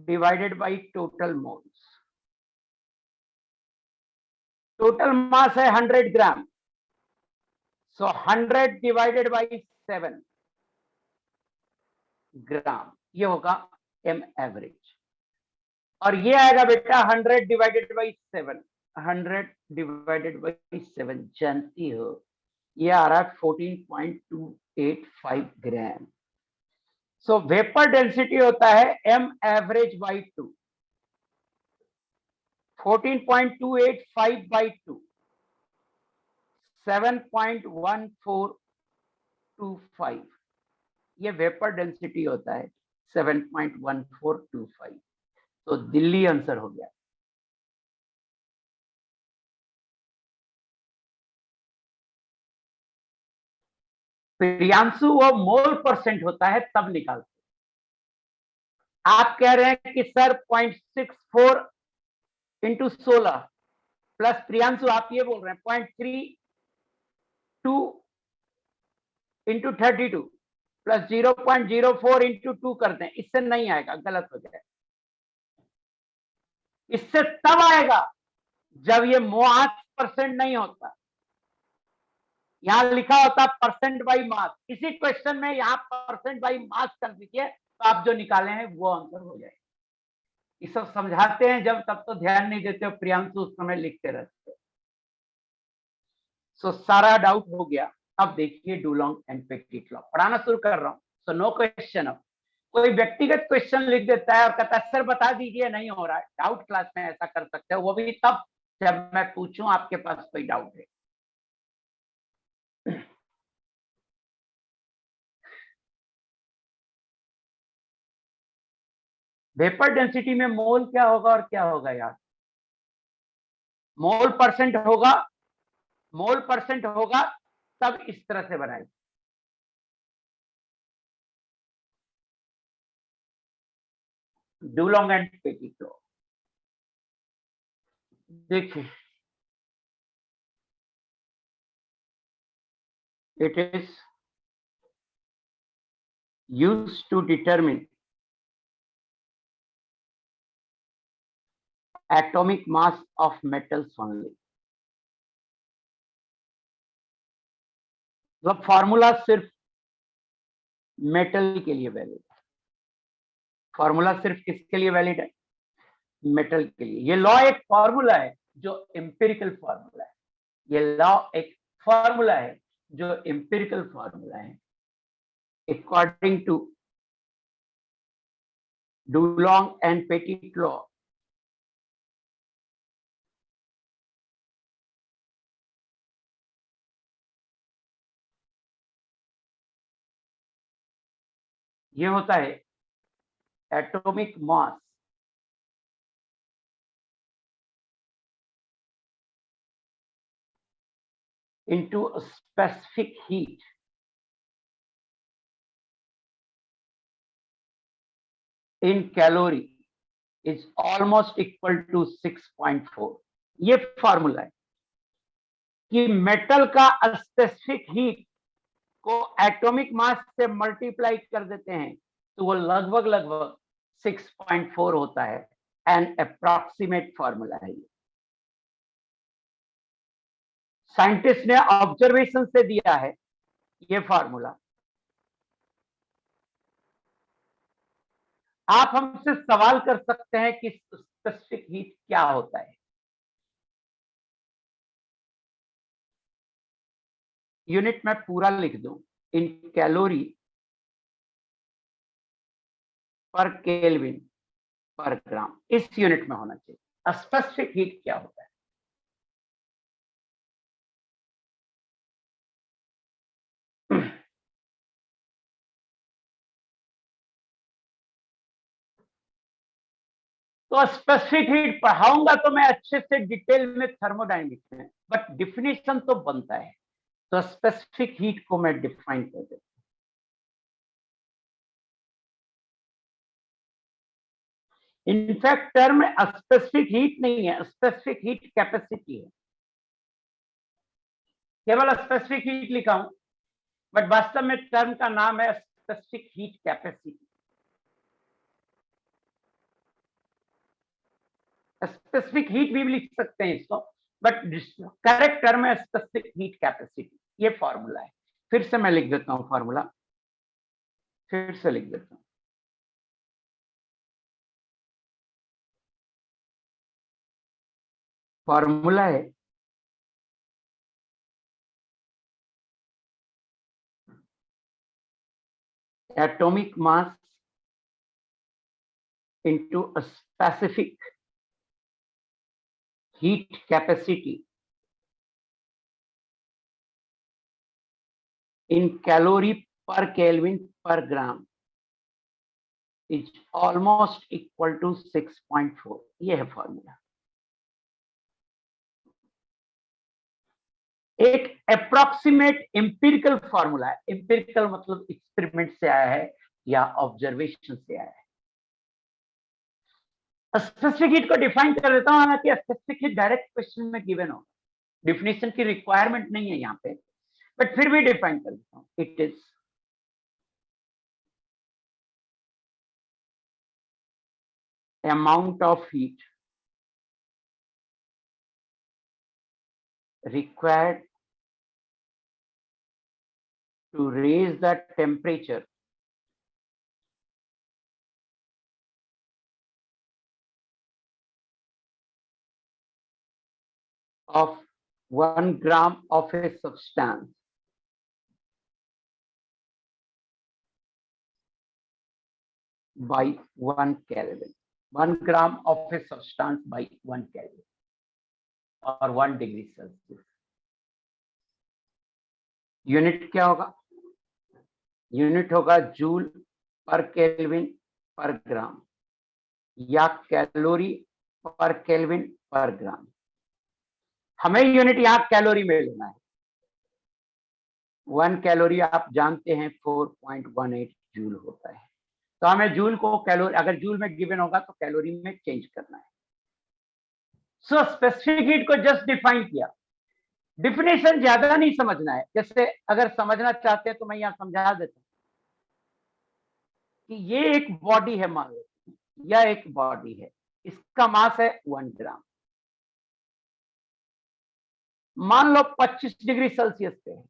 divided by total moles. Total mass है 100 ग्राम, सो 100 डिवाइडेड बाय 7 ग्राम, ये होगा एम एवरेज। और ये आएगा बेटा 100 डिवाइडेड बाय 7, 100 डिवाइडेड बाय 7। जानती हो ये आ रहा है 14.285 ग्राम। सो वेपर डेंसिटी होता है एम एवरेज बाई 2, 14.285 बाई 2, 7.1425। ये वेपर डेंसिटी होता है 7.1425। तो दिल्ली आंसर हो गया। प्रियांशु वो मोल परसेंट होता है तब निकालते। आप कह रहे हैं कि सर 0.64 इंटू 16 प्लस प्रियांशु आप ये बोल रहे हैं 0.32 इंटू 32 प्लस 0.04 इंटू 2 करते हैं, इससे नहीं आएगा, गलत हो जाएगा। इससे तब आएगा जब ये मास परसेंट नहीं होता, यहां लिखा होता परसेंट बाई मास। इसी क्वेश्चन में यहां परसेंट बाई मास कर दीजिए तो आप जो निकाले हैं वो आंसर हो जाएगा। ये सब समझाते हैं जब, तब तो ध्यान नहीं देते हो, प्रियांशु उस समय लिखते रहते हो। सो सारा डाउट हो गया। अब देखिए डुलोंग एंड पेटिट लॉ पढ़ाना शुरू कर रहा हूं। So no question. अब कोई व्यक्तिगत क्वेश्चन लिख देता है और कहता है सर बता दीजिए, नहीं हो रहा है। डाउट क्लास में ऐसा कर सकते हो, वो भी तब जब मैं पूछूं आपके पास कोई डाउट है। वेपर डेंसिटी में मोल क्या होगा और क्या होगा यार? मोल परसेंट होगा, मोल परसेंट होगा तब इस तरह से बनाएंगे। डुलोंग एंड पेटिट लॉ देखिए, it is used to determine atomic mass of metals only। मतलब फॉर्मूला सिर्फ मेटल के लिए वैलिड है। फॉर्मूला सिर्फ किसके लिए वैलिड है? मेटल के लिए। ये लॉ एक फॉर्मूला है जो एम्पिरिकल फॉर्मूला है। ये लॉ एक फॉर्मूला है जो एम्पिरिकल फॉर्मूला है। According to Dulong and Petit law, ये होता है atomic mass into a specific heat in calorie is almost equal to 6.4। ये फॉर्मूला है कि मेटल का स्पेसिफिक हीट को एटॉमिक मास से मल्टीप्लाई कर देते हैं तो वो लगभग लगभग 6.4 होता है। एन अप्रॉक्सीमेट फॉर्मूला है ये। साइंटिस्ट ने ऑब्जर्वेशन से दिया है ये फॉर्मूला। आप हमसे सवाल कर सकते हैं कि स्पेसिफिक हीट क्या होता है। यूनिट में पूरा लिख दूं, इन कैलोरी पर केल्विन पर ग्राम, इस यूनिट में होना चाहिए। स्पेसिफिक हीट क्या होता है? तो स्पेसिफिक हीट पढ़ाऊंगा तो मैं अच्छे से डिटेल में थर्मोडायनेमिक्स में, बट डिफिनेशन तो बनता है। तो स्पेसिफिक हीट को मैं डिफाइन कर देता हूं। इनफैक्ट टर्म स्पेसिफिक हीट नहीं है, स्पेसिफिक हीट कैपेसिटी है। केवल स्पेसिफिक हीट लिखा हूं, बट वास्तव में टर्म का नाम है specific heat capacity. Specific heat भी लिख सकते हैं इसको, बट करेक्ट टर्म है स्पेसिफिक हीट कैपेसिटी। ये फॉर्मूला है। फिर से मैं लिख देता हूं फॉर्मूला, फिर से लिख देता हूं। फॉर्मूला है atomic mass into a specific heat capacity in calorie per Kelvin per gram is almost equal to 6.4। ये है फॉर्मूला। एक अप्रोक्सीमेट एम्पिरिकल फॉर्मूला है। एम्पिरिकल मतलब एक्सपेरिमेंट से आया है या ऑब्जर्वेशन से आया है। स्पेसिफिक हीट को डिफाइन कर देता हूं, हालांकि स्पेसिफिक हीट डायरेक्ट क्वेश्चन में गिवन हो, डिफिनेशन की रिक्वायरमेंट नहीं है यहाँ पे, बट फिर भी डिफाइन कर देता हूं। It is amount of heat required to raise the temperature of 1 gram of a substance by 1 Kelvin. 1 gram of a substance by 1 Kelvin और 1 डिग्री सेल्सियस। यूनिट क्या होगा? यूनिट होगा जूल पर केल्विन पर ग्राम या कैलोरी पर केल्विन पर ग्राम। हमें यूनिट यहां कैलोरी में लेना है। 1 कैलोरी आप जानते हैं 4.18 जूल होता है, तो हमें जूल को कैलोरी, अगर जूल में गिवन होगा तो कैलोरी में चेंज करना है। सो स्पेसिफिक हीट को जस्ट डिफाइन किया, डिफिनेशन ज्यादा नहीं समझना है। जैसे अगर समझना चाहते हैं तो मैं यहां समझा देता हूं कि ये एक बॉडी है, मान लो यह एक बॉडी है, इसका मास है 1 ग्राम। मान लो 25 डिग्री सेल्सियस पे है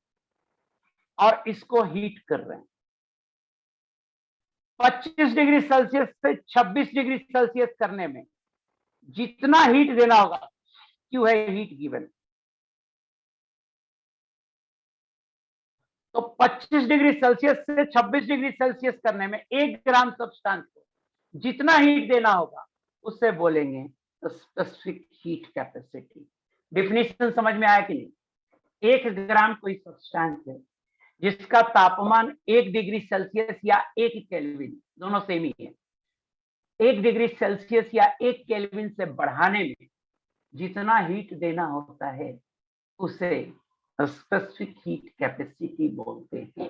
और इसको हीट कर रहे हैं। 25 डिग्री सेल्सियस से 26 डिग्री सेल्सियस करने में जितना हीट देना होगा, क्यों है हीट गिवन, तो 25 डिग्री सेल्सियस से 26 डिग्री सेल्सियस करने में 1 ग्राम सब्सटेंस को जितना हीट देना होगा उससे बोलेंगे स्पेसिफिक हीट कैपेसिटी। डिफिनेशन समझ में आया कि नहीं? 1 ग्राम कोई सब्सटेंस है जिसका तापमान 1 डिग्री सेल्सियस या 1 केल्विन, दोनों सेम ही है, 1 डिग्री सेल्सियस या 1 केल्विन से बढ़ाने में जितना हीट देना होता है उसे स्पेसिफिक हीट कैपेसिटी बोलते हैं।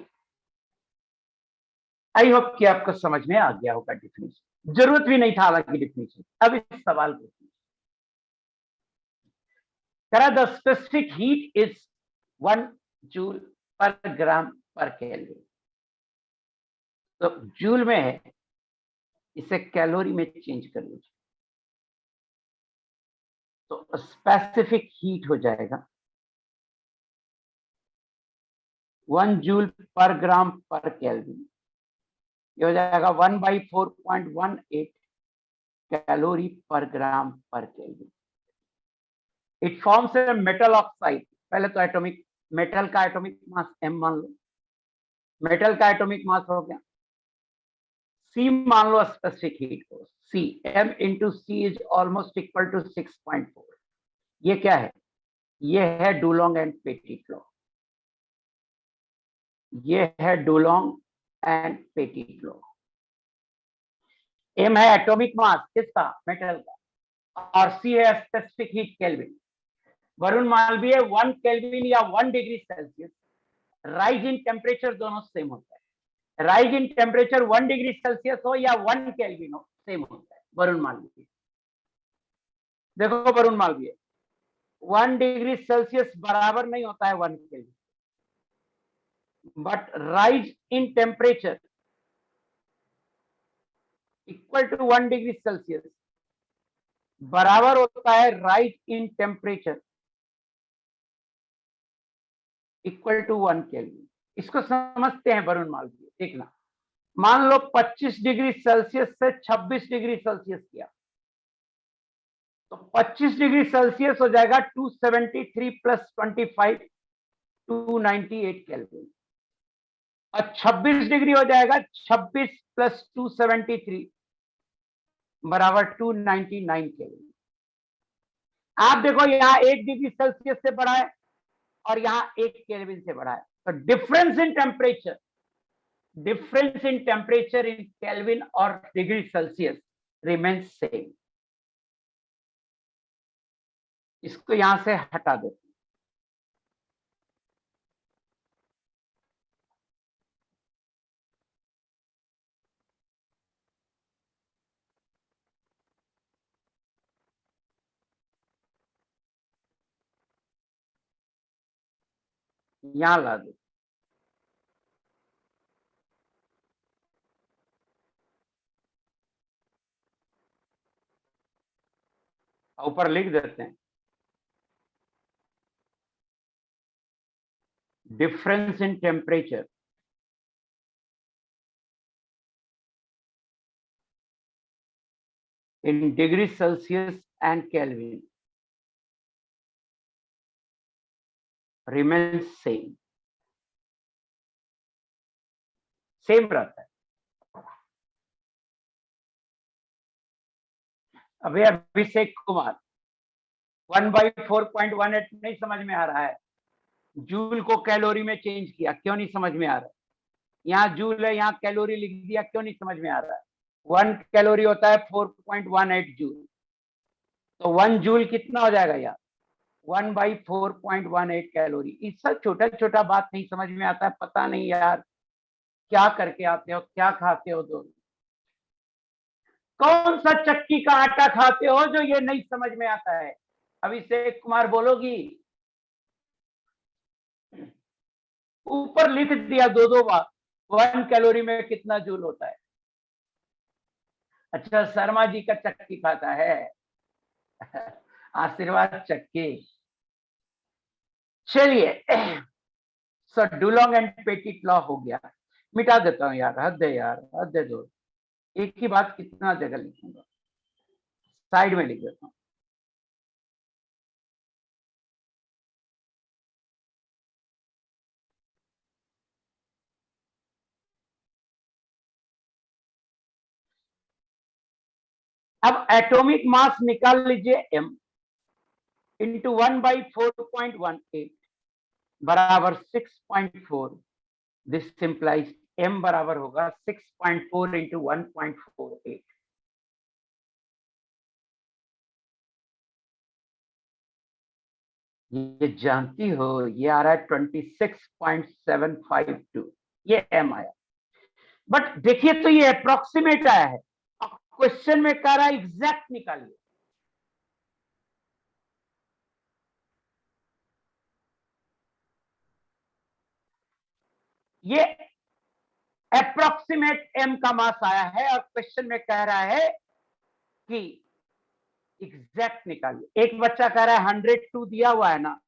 आई होप कि आपको समझ में आ गया होगा डिफिनेशन। जरूरत भी नहीं था हालांकि डिफिनेशन। अब इस सवाल को करा, the specific heat is 1 joule per gram per kelvin. तो जूल में है, इसे कैलोरी में चेंज कर लीजिए तो स्पेसिफिक हीट हो जाएगा 1 joule per gram per kelvin. ये हो जाएगा 1/4.18 calorie per gram per kelvin. It forms a metal oxide. पहले तो एटॉमिक, मेटल का एटॉमिक मास m मान लो, मेटल का एटॉमिक मास हो गया। C मान लो स्पेसिफिक हीट को, C m into C is almost equal to 6.4। ये क्या है? ये है डुलोंग एंड पेटिट लॉ। ये है Dulong and Petit law. m है एटॉमिक मास किसका? मेटल का, और C है specific heat kelvin. Varun Malviya 1 kelvin या 1 degree Celsius rise in temperature दोनों सेम होता है। Rise in temperature 1 degree Celsius हो या 1 केल्विन हो, सेम होता है। वरुण मालवीय, देखो वरुण मालवीय, 1 डिग्री सेल्सियस बराबर नहीं होता है 1 kelvin, but rise in temperature equal to 1 degree Celsius बराबर होता है rise in temperature equal to 1 kelvin. इसको समझते हैं वरुण मालवीय। देखना, मान लो 25 डिग्री सेल्सियस से 26 डिग्री सेल्सियस किया तो 25 डिग्री सेल्सियस हो जाएगा 273 प्लस 25 298 केल्विन, और 26 डिग्री हो जाएगा 26 प्लस 273 बराबर 299 केल्विन। आप देखो यहाँ 1 डिग्री सेल्सियस से बढ़ा है और यहाँ 1 केल्विन से बढ़ा है, तो difference in temperature, difference in temperature in kelvin और डिग्री सेल्सियस रिमेन्स सेम। इसको यहां से हटा देते हैं। यहां ला दो, ऊपर लिख देते हैं difference in temperature in degree Celsius and Kelvin remains same रहता है। अभी अभिषेक कुमार 1/4.18 नहीं समझ में आ रहा है, जूल को कैलोरी में चेंज किया, क्यों नहीं समझ में आ रहा है? यहाँ जूल है, यहाँ कैलोरी लिख दिया, क्यों नहीं समझ में आ रहा है? 1 कैलोरी होता है 4.18 जूल, तो 1 जूल कितना हो जाएगा यार? 1/4.18 कैलोरी। इससे छोटा छोटा बात नहीं समझ में आता है, पता नहीं यार क्या करके आते हो, क्या खाते हो दोनों, कौन सा चक्की का आटा खाते हो जो ये नहीं समझ में आता है? अभिषेक कुमार बोलोगी? ऊपर लिख दिया दो बार 1 कैलोरी में कितना जूल होता है। अच्छा, शर्मा जी का चक्की खाता है आशीर्वाद चक्की। चलिए, सो डुलोंग एंड पेटिट लॉ हो गया, मिटा देता हूं यार, हद है यार, हद है। दो एक ही बात कितना जगह लिखूंगा, साइड में लिख देता हूं। अब एटॉमिक मास निकाल लीजिए m इंटू 1/4.18 बराबर 6.4। दिस सिंप्लाइज m बराबर होगा 6.4 इंटू 1.48। ये जानती हो, ये आ रहा है 26.752, ये m आया। बट देखिए तो ये अप्रोक्सीमेट आया है, क्वेश्चन में कह रहा है एग्जैक्ट निकालिए। ये अप्रोक्सीमेट m का मास आया है और क्वेश्चन में कह रहा है कि एग्जैक्ट निकालिए। एक बच्चा कह रहा है 102 दिया हुआ है ना,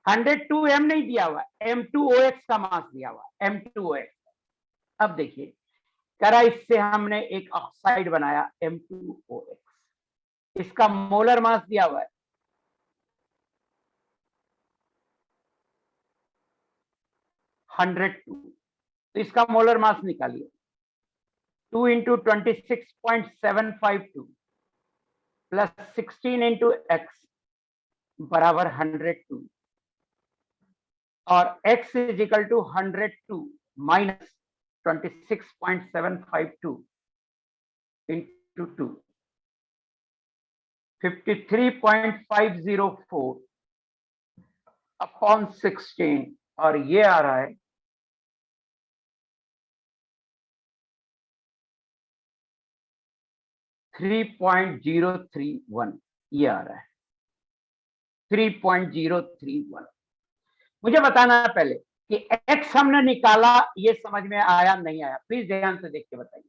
102 m नहीं दिया हुआ, M2OX का मास दिया हुआ, M2OX। अब देखिए, कह रहा इससे हमने एक ऑक्साइड बनाया M2OX, इसका मोलर मास दिया हुआ है 102, तो इसका मोलर मास निकालिए 2 इंटू 26.752 प्लस 16 इंटू एक्स बराबर 102 और x is equal to 102 minus 26.752 into 2 53.504 upon 16 और ये आ रहा है 3.031, ये आ रहा है 3.031। मुझे बताना है पहले कि x हमने निकाला, ये समझ में आया नहीं आया, प्लीज ध्यान से देख के बताइए।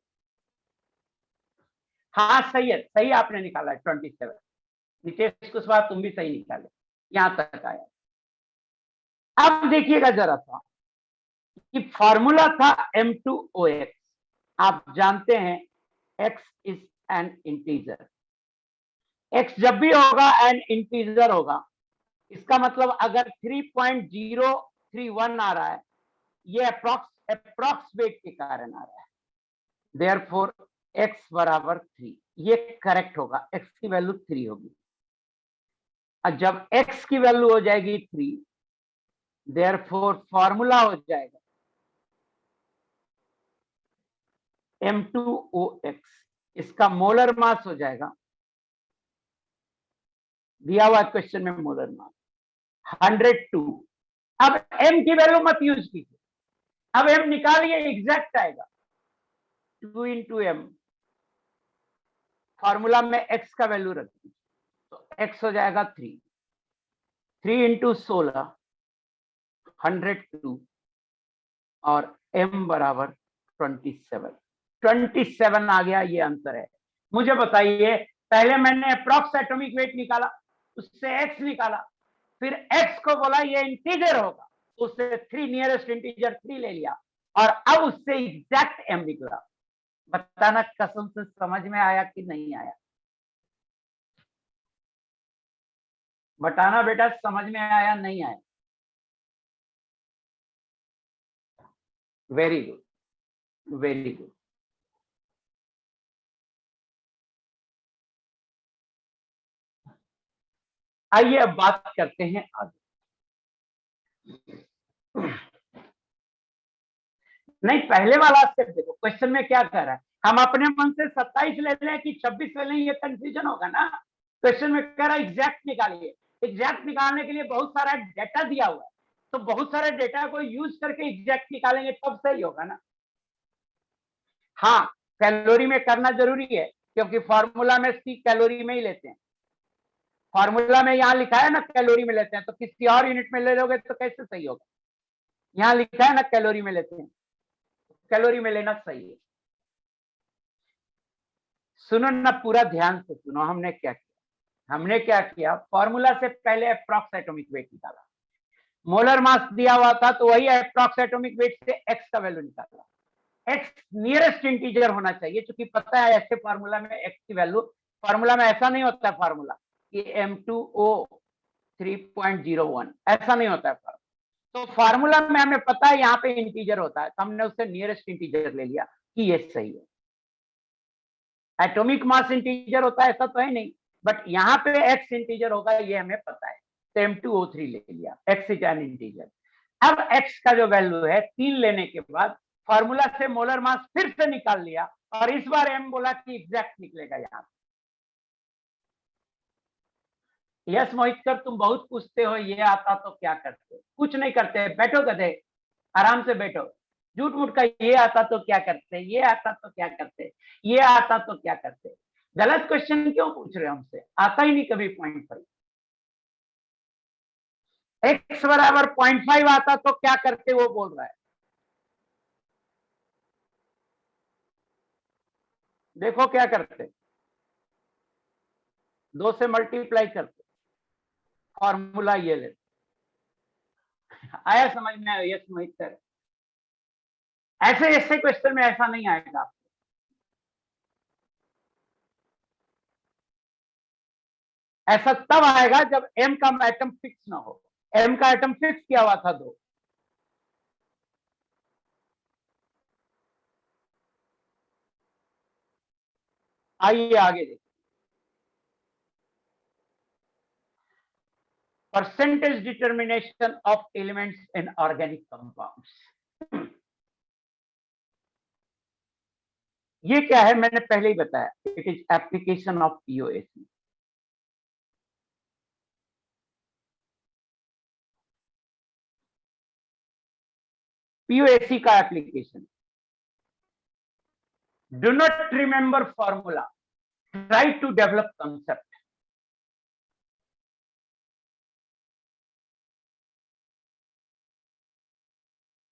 हाँ सही है, सही आपने निकाला है 27। नितेश कुशवाहा तुम भी सही निकाले, यहां तक आया। अब देखिएगा जरा सा कि फॉर्मूला था M2OX, आप जानते हैं x is an integer, x जब भी होगा एन इंटीजर होगा, इसका मतलब अगर 3.031 आ रहा है, ये अप्रॉक्स वेट के कारण आ रहा है, देयरफॉर x बराबर 3, ये करेक्ट होगा, x की वैल्यू 3 होगी। और जब x की वैल्यू हो जाएगी 3, देयरफॉर फॉर्मूला हो जाएगा M2OX, इसका मोलर मास हो जाएगा, दिया हुआ क्वेश्चन में मोलर मास 102। अब m की वैल्यू मत यूज कीजिए, अब m निकालिए, एग्जैक्ट आएगा 2 इंटू एम, फॉर्मूला में x का वैल्यू रख दीजिए, तो x हो जाएगा 3 इंटू 16 102 और m बराबर 27 आ गया, ये आंसर है। मुझे बताइए, पहले मैंने अप्रॉक्स एटॉमिक वेट निकाला, उससे x निकाला, फिर x को बोला ये इंटीजर होगा, उससे 3 नियरेस्ट इंटीजर 3 ले लिया, और अब उससे एग्जैक्ट m निकला। बताना कसम से समझ में आया कि नहीं आया? बताना बेटा, समझ में आया नहीं आया? Very good, very good. आइए अब बात करते हैं आगे। नहीं, पहले वाला स्टेप देखो, क्वेश्चन में क्या कह रहा है, हम अपने मन से 27 ले लें कि 26 ले लें, ये कंफ्यूजन होगा ना। क्वेश्चन में कह रहा है एग्जैक्ट निकालिए। एग्जैक्ट निकालने के लिए बहुत सारा डेटा दिया हुआ है, तो बहुत सारे डेटा को यूज करके एग्जैक्ट निकालेंगे तब सही होगा ना। हाँ, कैलोरी में करना जरूरी है, क्योंकि फॉर्मूला में सी कैलोरी में ही लेते हैं। फॉर्मूला में यहाँ लिखा है ना कैलोरी में लेते हैं, तो किसी और यूनिट में ले लोगे तो कैसे सही होगा? यहाँ लिखा है ना कैलोरी में लेते हैं, कैलोरी में लेना सही है। सुनो ना, पूरा ध्यान से सुनो, हमने क्या किया। हमने क्या किया, फॉर्मूला से पहले अप्रॉक्स एटॉमिक वेट निकाला, मोलर मास दिया हुआ था तो वही अप्रॉक्स एटॉमिक वेट से एक्स का वैल्यू निकाला। एक्स नियरेस्ट इंटीजर होना चाहिए, क्योंकि पता है ऐसे फॉर्मूला में एक्स की वैल्यू, फॉर्मूला में ऐसा नहीं होता है फॉर्मूला कि M2O 3.01, ऐसा नहीं होता है फॉर्मूला। तो फॉर्मूला में हमें पता है यहाँ पे इंटीजर होता है, तो हमने उससे नियरेस्ट इंटीजर ले लिया कि ये सही है। एटॉमिक मास इंटीजर होता है ऐसा तो है नहीं, बट यहाँ पे एक्स इंटीजर होगा ये हमें पता है, तो M2O3 ले लिया, एक्स इज एन इंटीजर। अब एक्स का जो वैल्यू है 3 लेने के बाद फॉर्मूला से मोलर मास फिर से निकाल लिया, और इस बार एम बोला कि एग्जैक्ट निकलेगा यहाँ। यस मोहित सर, तुम बहुत पूछते हो ये आता तो क्या करते? कुछ नहीं करते, बैठो गधे, आराम से बैठो। झूठ मूठ का ये आता तो क्या करते, ये आता तो क्या करते, ये आता तो क्या करते? गलत क्वेश्चन क्यों पूछ रहे हो हमसे? आता ही नहीं कभी 0.5। एक्स बराबर 0.5 आता तो क्या करते, वो बोल रहा है। देखो क्या करते, 2 से मल्टीप्लाई करते, फॉर्मूला ये लेते। आया समझ में? आया? यस मोहित सर, ऐसे ऐसे क्वेश्चन में ऐसा नहीं आएगा। ऐसा तब आएगा जब एम का एटम फिक्स ना हो। एम का एटम फिक्स किया हुआ था 2। आइए आगे देखिए, percentage determination of elements in organic compounds. ये क्या है, मैंने पहले ही बताया, it is application of POAC. POAC का application. Do not remember formula, try to develop concept.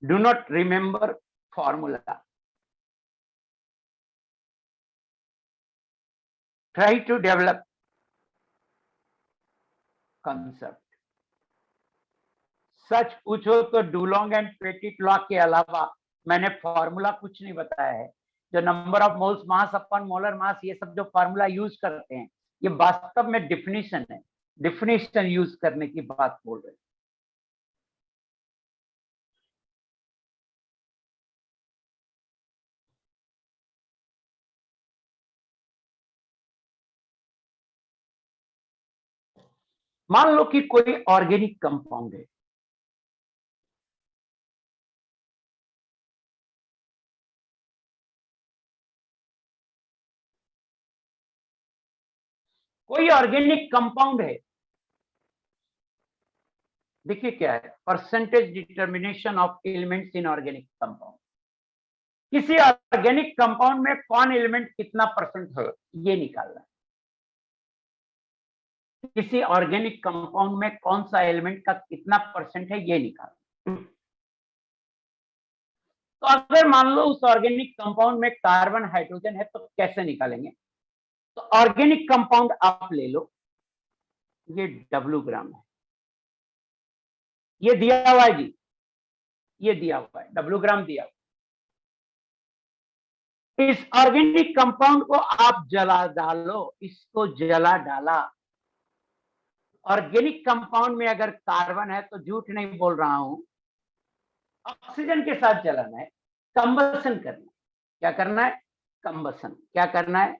Do not remember formula, try to develop concept. सच पूछो तो डुलोंग एंड पेटिट लॉ के अलावा मैंने फॉर्मूला कुछ नहीं बताया है। जो number of moles mass upon molar mass, ये सब जो फॉर्मूला यूज करते हैं, ये वास्तव में डिफिनीशन है, डिफिनीशन यूज करने की बात बोल रहे हैं। मान लो कि कोई ऑर्गेनिक कंपाउंड है, कोई ऑर्गेनिक कंपाउंड है। देखिए क्या है, percentage determination of elements in organic compound. किसी ऑर्गेनिक कंपाउंड में कौन एलिमेंट कितना परसेंट है, ये निकालना है। किसी ऑर्गेनिक कंपाउंड में कौन सा एलिमेंट का कितना परसेंट है, ये निकालना। तो अगर मान लो उस ऑर्गेनिक कंपाउंड में कार्बन हाइड्रोजन है तो कैसे निकालेंगे? तो ऑर्गेनिक कंपाउंड आप ले लो, ये W ग्राम है, ये दिया हुआ है जी, ये दिया हुआ है, W ग्राम दिया हुआ। इस ऑर्गेनिक कंपाउंड को आप जला डालो, इसको जला डाला। ऑर्गेनिक कंपाउंड में अगर कार्बन है तो झूठ नहीं बोल रहा हूं, ऑक्सीजन के साथ जलाना है, कंबसन करना है। क्या करना है? कंबसन। क्या करना है?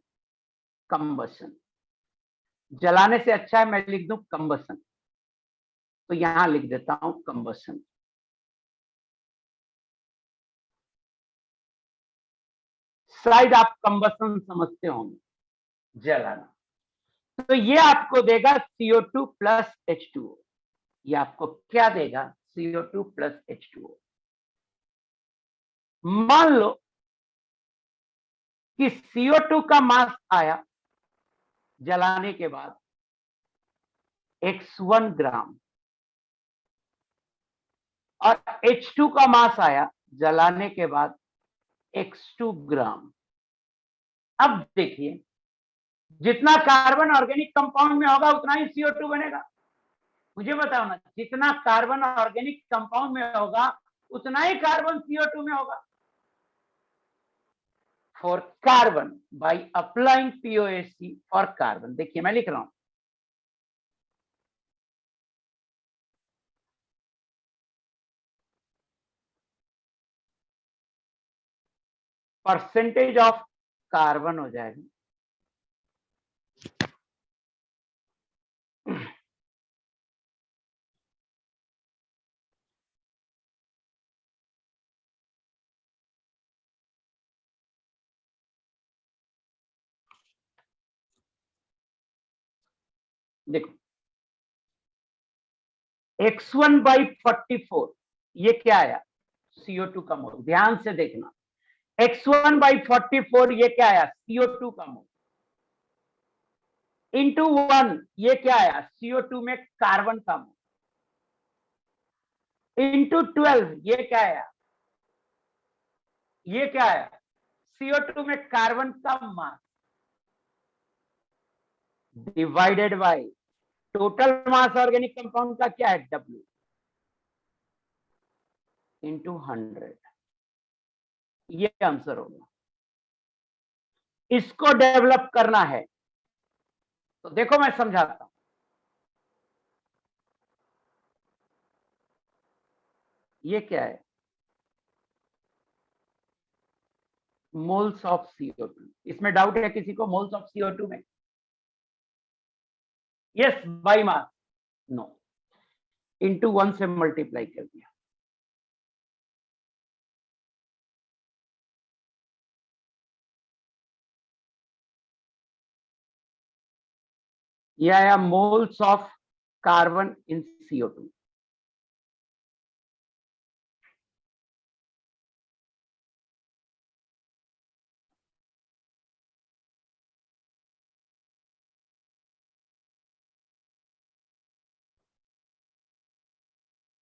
कंबसन। जलाने से अच्छा है मैं लिख दूं कंबसन, तो यहां लिख देता हूं कंबसन। शायद आप कंबसन समझते होंगे, जलाना। तो ये आपको देगा CO2 प्लस H2O। ये आपको क्या देगा? CO2 plus H2O। मान लो कि CO2 का मास आया जलाने के बाद X1 ग्राम, और H2 का मास आया जलाने के बाद X2 ग्राम। अब देखिए, जितना कार्बन ऑर्गेनिक कंपाउंड में होगा उतना ही CO2 बनेगा। मुझे बताओ ना, जितना कार्बन ऑर्गेनिक कंपाउंड में होगा उतना ही कार्बन CO2 में होगा। For carbon by applying POAC for carbon, देखिए मैं लिख रहा हूं, परसेंटेज ऑफ कार्बन हो जाएगा देखो, X1 बाई 44, ये क्या आया? CO2 का मोल। ध्यान से देखना, X1 बाई 44 ये क्या आया? CO2 का मोल। इंटू 1 ये क्या आया? CO2 में कार्बन का मोल। इंटू 12 ये क्या आया? ये क्या आया? CO2 में कार्बन का मास divided by total mass organic compound का क्या है? W into 100। ये आंसर होगा। इसको डेवलप करना है तो देखो मैं समझाता हूं। ये क्या है? Moles of CO2। इसमें डाउट है किसी को मोल्स ऑफ CO2 में? Yes, by mass. No, into 1 से मल्टीप्लाई कर दिया। ये आया moles of carbon in CO2।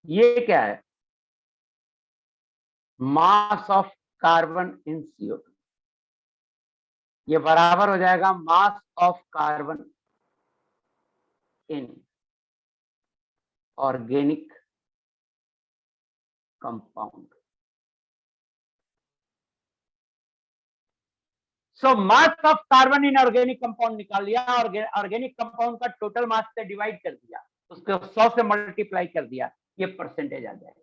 ये क्या है? Mass of carbon in CO2। ये बराबर हो जाएगा mass of carbon in organic compound. So mass of carbon in organic compound निकाल लिया, और ऑर्गेनिक कंपाउंड का टोटल मास से डिवाइड कर दिया, उसको 100 से मल्टीप्लाई कर दिया, ये परसेंटेज आ जाएगा।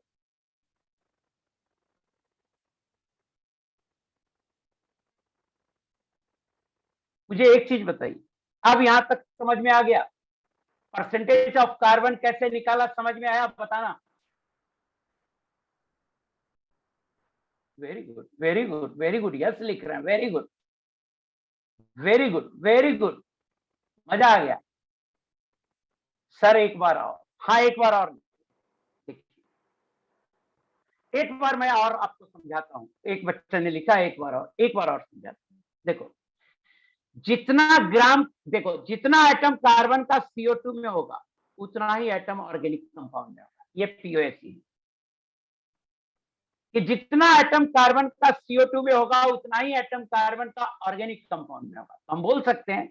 मुझे एक चीज बताइए, अब यहां तक समझ में आ गया? परसेंटेज ऑफ कार्बन कैसे निकाला, समझ में आया? बताना। Very good, very good, very good, yes लिख रहे हैं, very good, very good, very good, मजा आ गया। सर एक बार आओ, हाँ एक बार और, एक बार मैं और आपको समझाता हूं। एक बच्चे ने लिखा एक बार और, एक बार और समझाता हूं। देखो, जितना ग्राम, देखो जितना एटम कार्बन का CO2 में होगा उतना ही एटम ऑर्गेनिक कंपाउंड में होगा। ये POAC है। कि जितना एटम कार्बन का CO2 में होगा उतना ही एटम कार्बन का ऑर्गेनिक कंपाउंड में होगा। तो हम बोल सकते हैं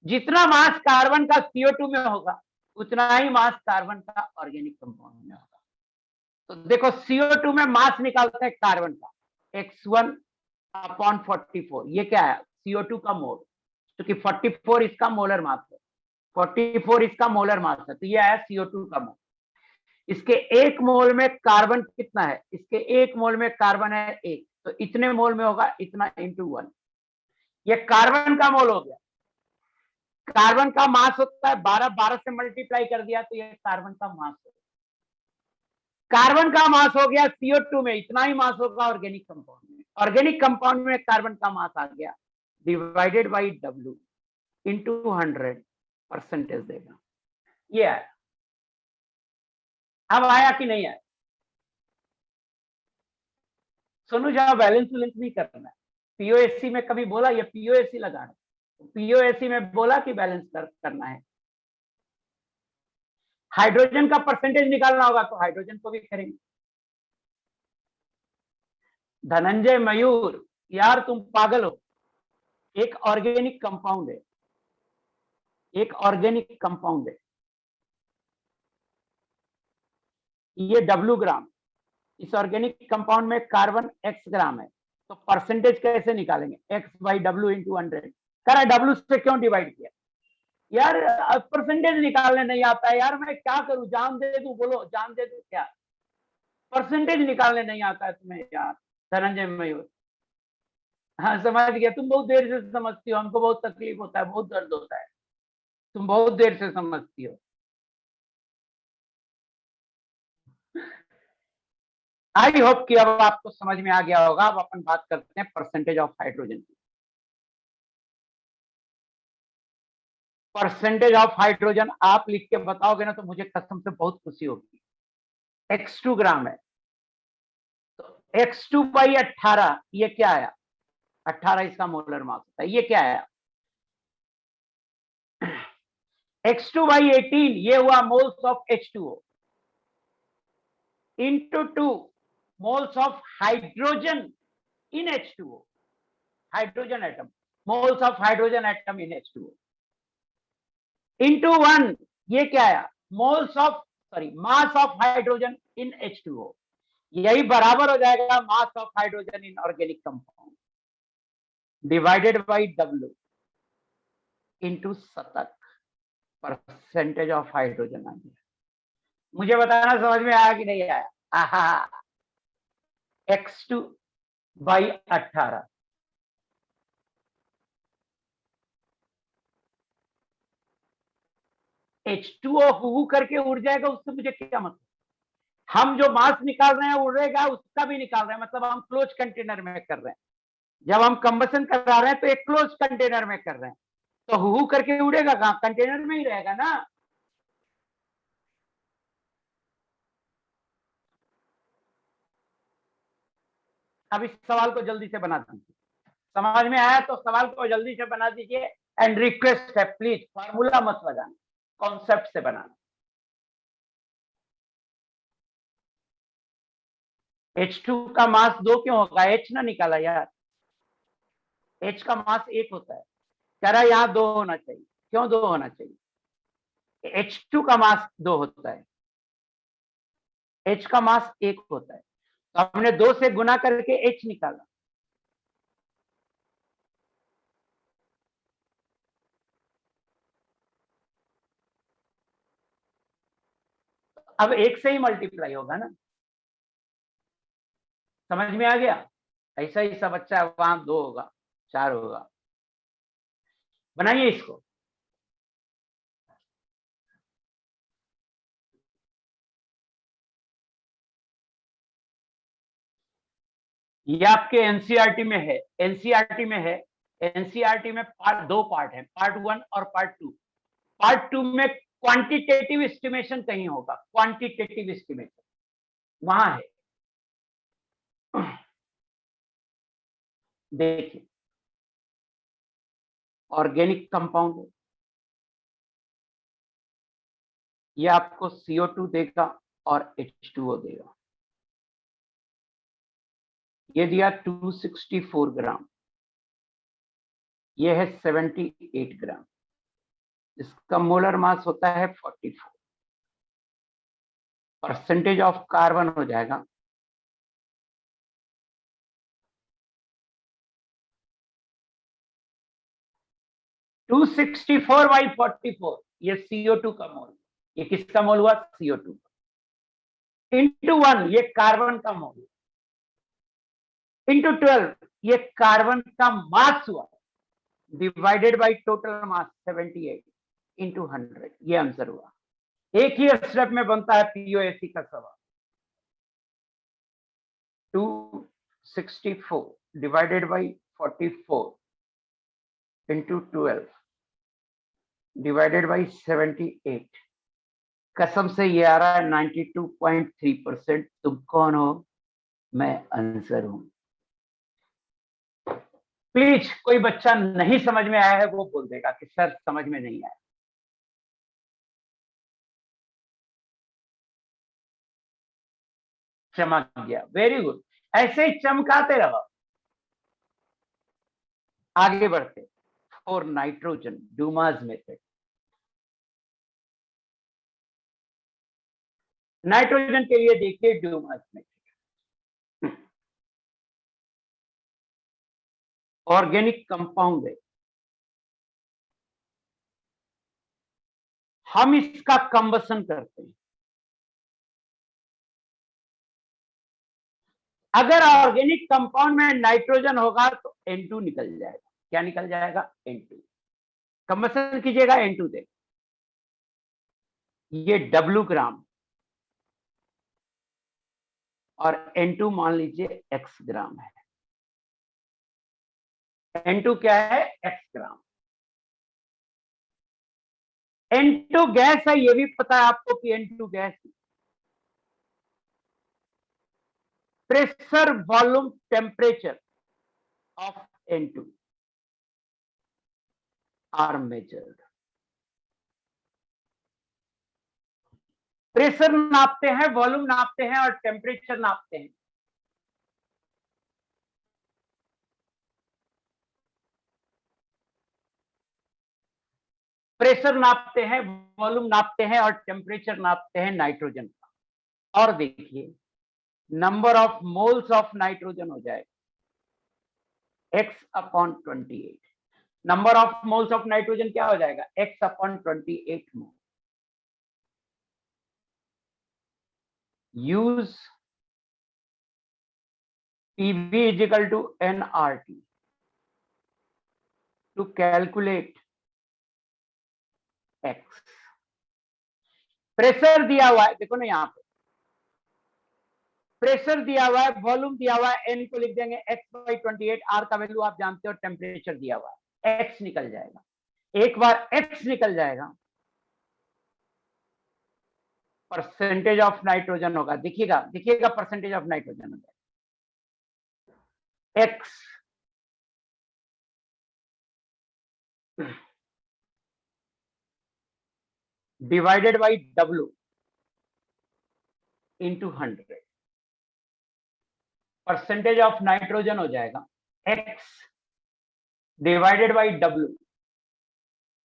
जितना मास कार्बन का CO2 में होगा उतना ही मास कार्बन का ऑर्गेनिक कंपाउंड में होगा। तो देखो CO2 में मास निकालते हैं कार्बन का x1/44, ये क्या है CO2 का मोल, क्योंकि 44 इसका मोलर मास है, 44 इसका मोलर मास है, तो ये आया CO2 का मोल। इसके एक मोल में कार्बन कितना है, इसके एक मोल में कार्बन है 1, तो इतने मोल में होगा इतना इंटू 1, ये कार्बन का मोल हो गया। कार्बन का मास होता है 12, 12 से मल्टीप्लाई कर दिया तो ये कार्बन का मास है। कार्बन का मास हो गया CO2 में, इतना ही मास होगा ऑर्गेनिक कंपाउंड में। ऑर्गेनिक कंपाउंड में कार्बन का मास आ गया डिवाइडेड बाई W इंटू 100% देगा, ये आया। अब आया कि नहीं आया? सोनू जहां बैलेंस नहीं करना है, पीओएससी में कभी बोला ये पीओएससी लगाना, पीओएससी में बोला कि बैलेंस करना है। हाइड्रोजन का परसेंटेज निकालना होगा तो हाइड्रोजन को भी करेंगे। धनंजय मयूर, यार तुम पागल हो, एक ऑर्गेनिक कंपाउंड है, एक ऑर्गेनिक कंपाउंड है, ये W ग्राम, इस ऑर्गेनिक कंपाउंड में कार्बन X ग्राम है, तो परसेंटेज कैसे निकालेंगे, x/W इंटू 100। कह रहा W से क्यों डिवाइड किया? यार परसेंटेज निकालने नहीं आता है यार, मैं क्या करूं, जान दे दूं, बोलो जान दे दूं क्या? परसेंटेज निकालने नहीं आता है तुम्हें यार धनंजय मयूर। हाँ समझ गया, तुम बहुत देर से समझती हो, हमको बहुत तकलीफ होता है, बहुत दर्द होता है, तुम बहुत देर से समझती हो। आई होप कि अब आपको समझ में आ गया होगा। अब अपन बात करते हैं परसेंटेज ऑफ हाइड्रोजन की। परसेंटेज ऑफ हाइड्रोजन आप लिख के बताओगे ना तो मुझे कसम से बहुत खुशी होगी। x2 ग्राम है, तो x2/18 ये क्या आया, 18 इसका मोलर मास होता है, ये क्या आया x2/18 ये हुआ moles of H2O into 2 moles of hydrogen in H2O, hydrogen atom, moles of hydrogen atom in H2O into 1, ये क्या आया moles of mass of hydrogen in H2O, यही बराबर हो जाएगा mass of hydrogen in organic compound divided by W into शतक, percentage of hydrogen आ गया। मुझे बताना समझ में आया कि नहीं आया? आहा, x2/18, H2O हु करके उड़ जाएगा, उससे मुझे क्या मतलब? हम जो मास निकाल रहे हैं उड़ेगा, उसका भी निकाल रहे हैं, मतलब हम क्लोज कंटेनर में कर रहे हैं। जब हम कंबसन करा रहे हैं तो एक क्लोज कंटेनर में कर रहे हैं, तो हु करके उड़ेगा कहां, कंटेनर में ही रहेगा ना। अब इस सवाल को जल्दी से बना दीजिए, समझ में आया तो सवाल को जल्दी से बना दीजिए। एंड रिक्वेस्ट है प्लीज फार्मूला मत लगाना, कॉन्सेप्ट से बनाना। H2 का मास 2 क्यों होगा, H ना निकाला यार, H का मास 1 होता है, कह रहा है यहाँ 2 होना चाहिए, क्यों 2 होना चाहिए? H2 का मास 2 होता है, H का मास 1 होता है, तो हमने 2 से गुना करके H निकाला। अब 1 से ही मल्टीप्लाई होगा ना, समझ में आ गया? ऐसा ही सब अच्छा है, वहां 2 होगा, 4 होगा। बनाइए इसको। ये आपके एनसीईआरटी में है, एनसीईआरटी में है, एनसीईआरटी में पार्ट है, पार्ट 1 और पार्ट 2। पार्ट 2 में क्वांटिटेटिव एस्टिमेशन कहीं होगा, क्वांटिटेटिव एस्टिमेशन वहां है। देखिए ऑर्गेनिक कंपाउंड, ये आपको CO2 देगा और H2O देगा। ये दिया 264 ग्राम, ये है 78 ग्राम, इसका मोलर मास होता है 44। परसेंटेज ऑफ कार्बन हो जाएगा 264 बाई 44, ये CO2 का मोल, ये किसका मोल हुआ? CO2 इंटू 1, ये कार्बन का मोल, इंटू 12, ये कार्बन का मास हुआ, divided by total mass 78 into 100, ये आंसर हुआ। एक ही स्टेप में बनता है POAC का सवाल। 264 divided by 44 into 12 divided by 78, कसम से ये आ रहा है 92.3%। तुम कौन हो? मैं आंसर हूं। प्लीज कोई बच्चा नहीं समझ में आया है वो बोल देगा कि सर समझ में नहीं आया। चमक गया, वेरी गुड, ऐसे ही चमकाते रहो। आगे बढ़ते, फॉर नाइट्रोजन डूमास मेथड। नाइट्रोजन के लिए देखिए डूमास मेथड, ऑर्गेनिक कंपाउंड है, हम इसका कंबसन करते हैं। अगर ऑर्गेनिक कंपाउंड में नाइट्रोजन होगा तो N2 निकल जाएगा। क्या निकल जाएगा? N2। कंबसन कीजिएगा, N2 दे, ये W ग्राम और N2 मान लीजिए X ग्राम है। N2 क्या है? X ग्राम। N2 गैस है, ये भी पता है आपको कि N2 गैस। Pressure, volume, temperature of N2 are measured. Pressure नापते हैं, वॉल्यूम नापते हैं और टेम्परेचर नापते हैं। प्रेशर नापते हैं, वॉल्यूम नापते हैं और टेम्परेचर नापते हैं नाइट्रोजन का। और देखिए number of moles of nitrogen हो जाएगा X/28। Number of moles of nitrogen क्या हो जाएगा? X/28 mole. Use PV is equal to nRT to calculate X। Pressure दिया हुआ है, देखो ना यहाँ पे प्रेशर दिया हुआ है, वॉल्यूम दिया हुआ है, N को लिख देंगे X/28, R का वैल्यू आप जानते हो, टेम्परेचर दिया हुआ है, X निकल जाएगा। एक बार X निकल जाएगा, परसेंटेज ऑफ नाइट्रोजन होगा, दिखिएगा दिखिएगा, परसेंटेज ऑफ नाइट्रोजन होगा X divided by W into 100। Percentage of nitrogen हो जाएगा X divided by W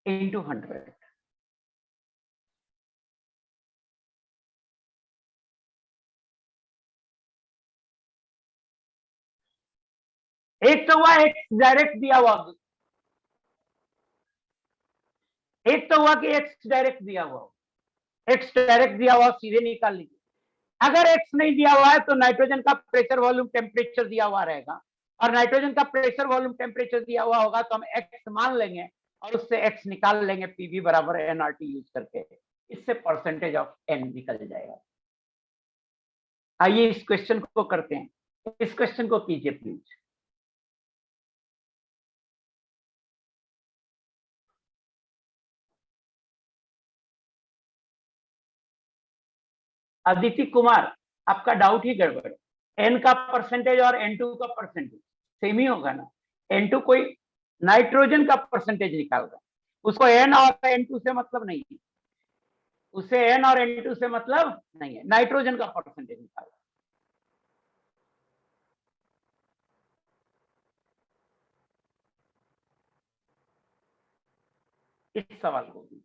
into 100। एक तो हुआ X डायरेक्ट दिया हुआ, एक तो हुआ कि X डायरेक्ट दिया हुआ, X डायरेक्ट दिया हुआ सीधे निकाल लीजिए। अगर X नहीं दिया हुआ है तो नाइट्रोजन का प्रेशर, वॉल्यूम, टेम्परेचर दिया हुआ रहेगा, और नाइट्रोजन का प्रेशर, वॉल्यूम, टेम्परेचर दिया हुआ होगा तो हम X मान लेंगे और उससे X निकाल लेंगे, PV बराबर nRT यूज करके, इससे परसेंटेज ऑफ N निकल जाएगा। आइए इस क्वेश्चन को करते हैं, इस क्वेश्चन को कीजिए प्लीज। अदिति कुमार, आपका डाउट ही गड़बड़ है। N का परसेंटेज और N2 का परसेंटेज सेम ही होगा ना। N2 कोई नाइट्रोजन का परसेंटेज निकाल रहा है, उसको N और N2 से मतलब नहीं है, उसे N और N2 से मतलब नहीं है, नाइट्रोजन का परसेंटेज निकाल रहा है। इस सवाल को कीजिए।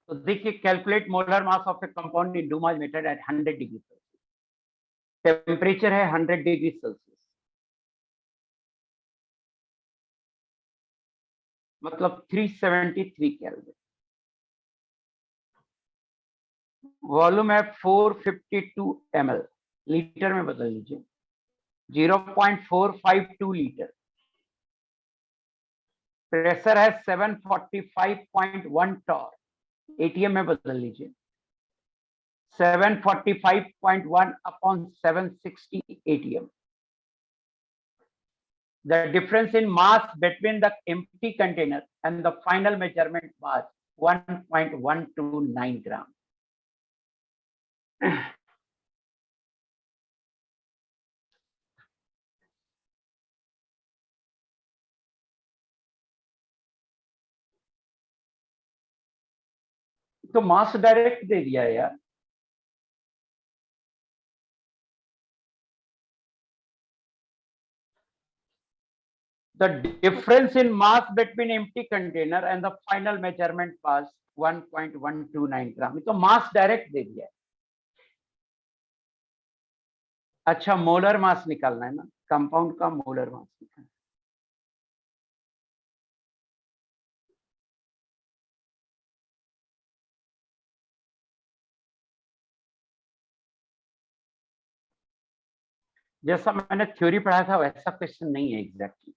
तो देखिए, calculate molar mass of a compound in Dumas method at 100 degree Celsius. Temperature है 100 डिग्री सेल्सियस, मतलब 373 केल्विन। वॉल्यूम है 452 ml, लीटर में बदल लीजिए 0.452 लीटर। प्रेशर है 745.1 टॉर, एटीएम में बदल लीजिए 745.1 upon 760 ATM. The difference in mass between the empty container and the final measurement was 1.129 gram. तो मास डायरेक्ट दे दिया यार। The difference in mass between empty container and the final measurement was 1.129 gram. तो मास direct दे दिया है। अच्छा, molar mass निकालना है ना, कंपाउंड का मोलर मास निकालना। जैसा मैंने थ्योरी पढ़ा था वैसा क्वेश्चन नहीं है एग्जैक्टली।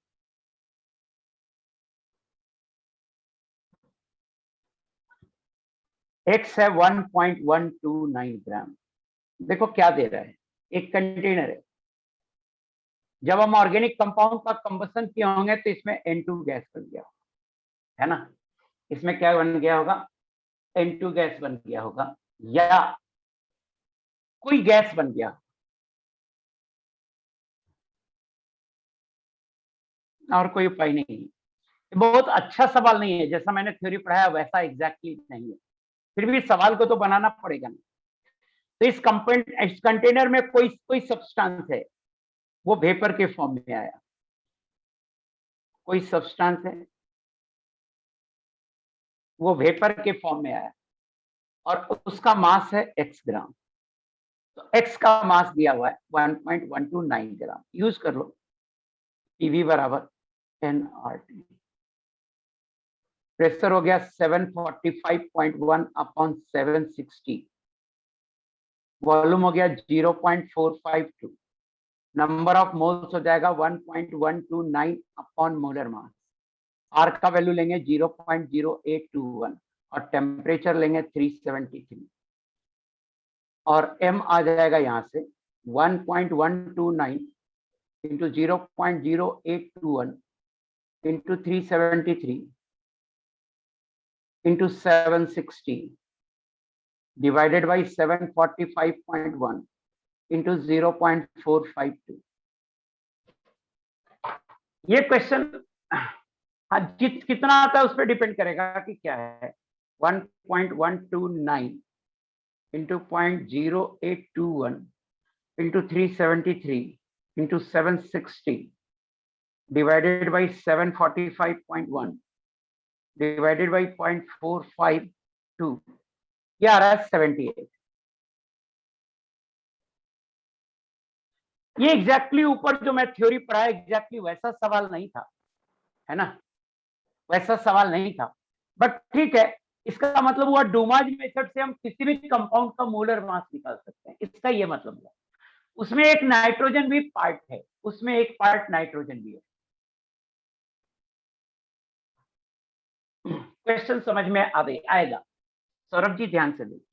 एक्स है 1.129 ग्राम। देखो क्या दे रहा है, एक कंटेनर है। जब हम ऑर्गेनिक कंपाउंड का कंबसन किए होंगे तो इसमें N2 गैस बन गया है ना, इसमें क्या बन गया होगा, N2 गैस बन गया होगा, या कोई गैस बन गया, और कोई उपाय नहीं है। बहुत अच्छा सवाल नहीं है, जैसा मैंने थ्योरी पढ़ाया वैसा एग्जैक्टली नहीं है, फिर भी सवाल को तो बनाना पड़ेगा ना। तो इस कंटेनर में कोई सब्सटेंस है, वो वेपर के फॉर्म में आया, कोई सब्सटेंस है वो वेपर के फॉर्म में आया, और उसका मास है x ग्राम। तो x का मास दिया हुआ है 1.129 ग्राम। यूज कर लो, PV बराबर nRT। प्रेशर हो गया 745.1 अपॉन 760। वॉल्यूम हो गया 0.452। नंबर ऑफ मोल्स हो जाएगा 1.129 अपॉन मोलर मास। आर का वैल्यू लेंगे 0.0821 और टेम्परेचर लेंगे 373, और m आ जाएगा यहां से 1.129 into 0.0821 into 373 into 760 divided by 745.1 into 0.452। ये क्वेश्चन हाँ कितना आता है उस पर डिपेंड करेगा कि क्या है। 1.129 into 0.0821 into 373 into 760 divided by 745.1 divided by 0.452, ये आ रहा है 78। ये एग्जैक्टली ऊपर जो मैं थ्योरी पढ़ाया एग्जैक्टली वैसा सवाल नहीं था, है ना, वैसा सवाल नहीं था, बट ठीक है। इसका मतलब हुआ डूमाज मेथड से हम किसी भी कंपाउंड का मोलर मास निकाल सकते हैं, इसका ये मतलब हुआ। उसमें एक नाइट्रोजन भी पार्ट है, उसमें एक पार्ट नाइट्रोजन भी है। क्वेश्चन समझ में आएगा। सौरभ जी ध्यान से देखिए,